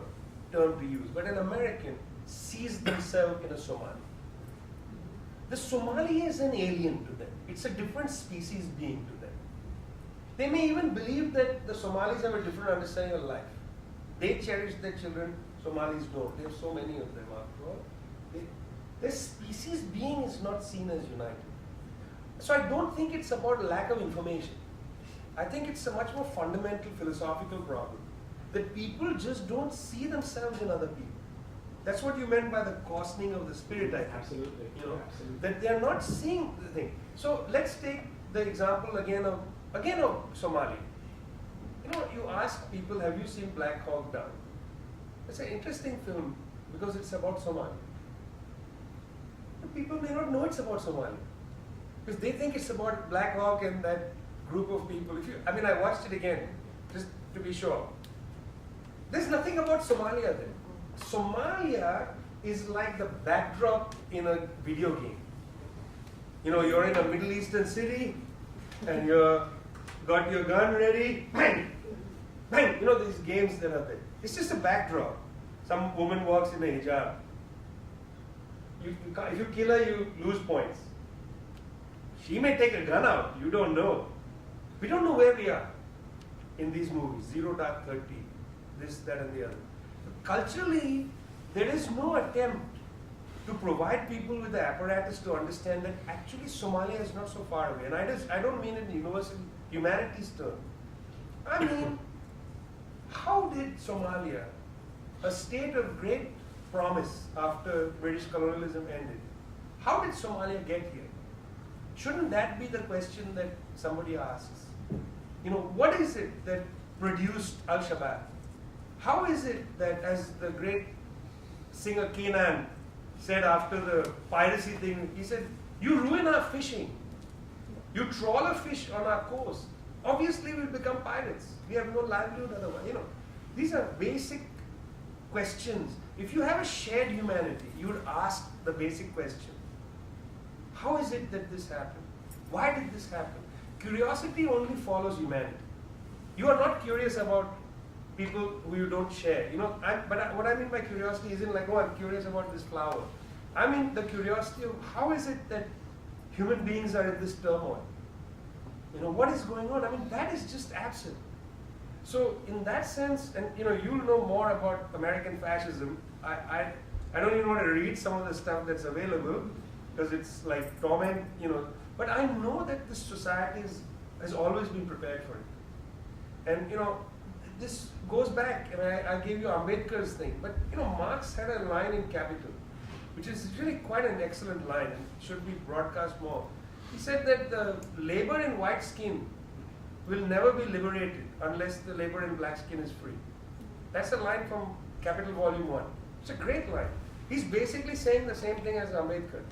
term to use, but an American sees themselves in a Somali. The Somali is an alien to them. It's a different species being to them. They may even believe that the Somalis have a different understanding of life. They cherish their children, Somalis don't. There are so many of them after all. Their species being is not seen as united. So I don't think it's about lack of information. I think it's a much more fundamental philosophical problem, that people just don't see themselves in other people. That's what you meant by the coarsening of the spirit, I think. Absolutely. Absolutely. That they're not seeing the thing. So let's take the example again of Somalia. You know, you ask people, have you seen Black Hawk Down? It's an interesting film because it's about Somalia. But people may not know it's about Somalia because they think it's about Black Hawk and that group of people. I watched it again just to be sure. There's nothing about Somalia there. Somalia is like the backdrop in a video game. You know, you're in a Middle Eastern city and you're got your gun ready, bang, bang. You know these games that are there. It's just a backdrop. Some woman walks in a hijab. If you kill her, you lose points. She may take a gun out. You don't know. We don't know where we are in these movies. 0 Dark 30, this, that, and the other. Culturally, there is no attempt to provide people with the apparatus to understand that actually Somalia is not so far away. And I don't mean it in universal humanities term. I mean, how did Somalia, a state of great promise after British colonialism ended, how did Somalia get here? Shouldn't that be the question that somebody asks? You know, what is it that produced Al-Shabaab? How is it that, as the great singer Kenan said after the piracy thing, he said, you ruin our fishing. You trawl a fish on our coast. Obviously we'll become pirates. We have no livelihood otherwise. You know, these are basic questions. If you have a shared humanity, you would ask the basic question. How is it that this happened? Why did this happen? Curiosity only follows humanity. You are not curious about people who you don't share. You know, what I mean by curiosity isn't like, oh, I'm curious about this flower. I mean the curiosity of how is it that human beings are in this turmoil? You know, what is going on? I mean, that is just absent. So in that sense, and you know, you'll know more about American fascism. I don't even want to read some of the stuff that's available because it's like torment, you know. But I know that this society has always been prepared for it. And you know, this goes back, and I gave you Ambedkar's thing, but you know, Marx had a line in Capital, which is really quite an excellent line and should be broadcast more. He said that the labor in white skin will never be liberated unless the labor in black skin is free. That's a line from Capital Volume 1. It's a great line. He's basically saying the same thing as Ambedkar.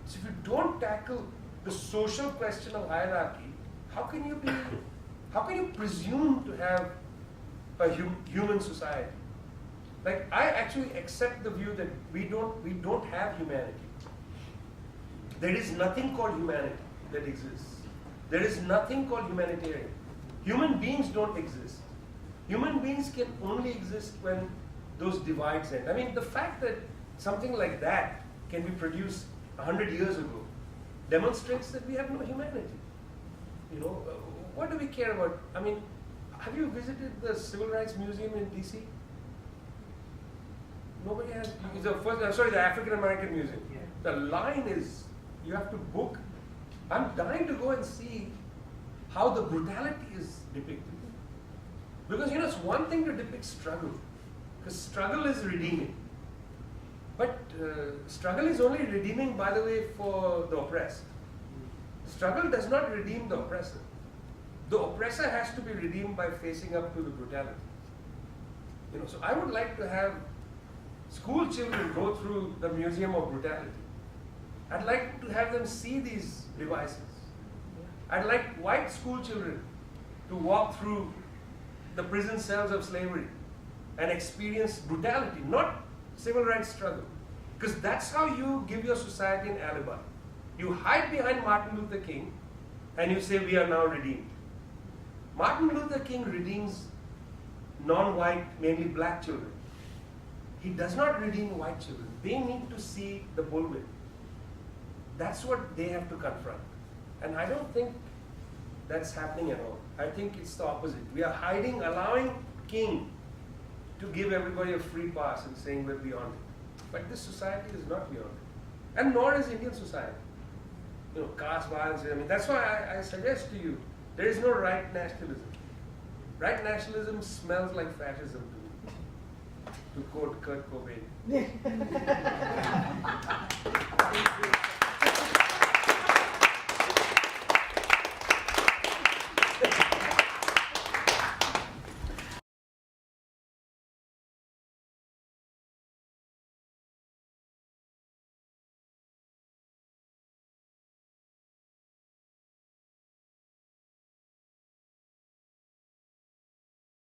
So if you don't tackle the social question of hierarchy, how can you presume to have a human society? Like, I actually accept the view that we don't have humanity. There is nothing called humanity that exists. There is nothing called humanitarian. Human beings don't exist. Human beings can only exist when those divides end. I mean, the fact that something like that can be produced 100 years ago demonstrates that we have no humanity. You know, what do we care about? I mean, have you visited the Civil Rights Museum in DC? Nobody has. It's the African American Museum. Yeah. The line is, you have to book. I'm dying to go and see how the brutality is depicted. Because you know, it's one thing to depict struggle, because struggle is redeeming. But struggle is only redeeming, by the way, for the oppressed. Struggle does not redeem the oppressor. The oppressor has to be redeemed by facing up to the brutality. You know, so I would like to have school children go through the Museum of Brutality. I'd like to have them see these devices. I'd like white school children to walk through the prison cells of slavery and experience brutality, not civil rights struggle. Because that's how you give your society an alibi. You hide behind Martin Luther King and you say, we are now redeemed. Martin Luther King redeems non-white, mainly black children. He does not redeem white children. They need to see the bullwhip. That's what they have to confront. And I don't think that's happening at all. I think it's the opposite. We are hiding, allowing King to give everybody a free pass and saying we're beyond it. But this society is not beyond it. And nor is Indian society. You know, caste violence, I mean, that's why I suggest to you, there is no right nationalism. Right nationalism smells like fascism to me, to quote Kurt Cobain.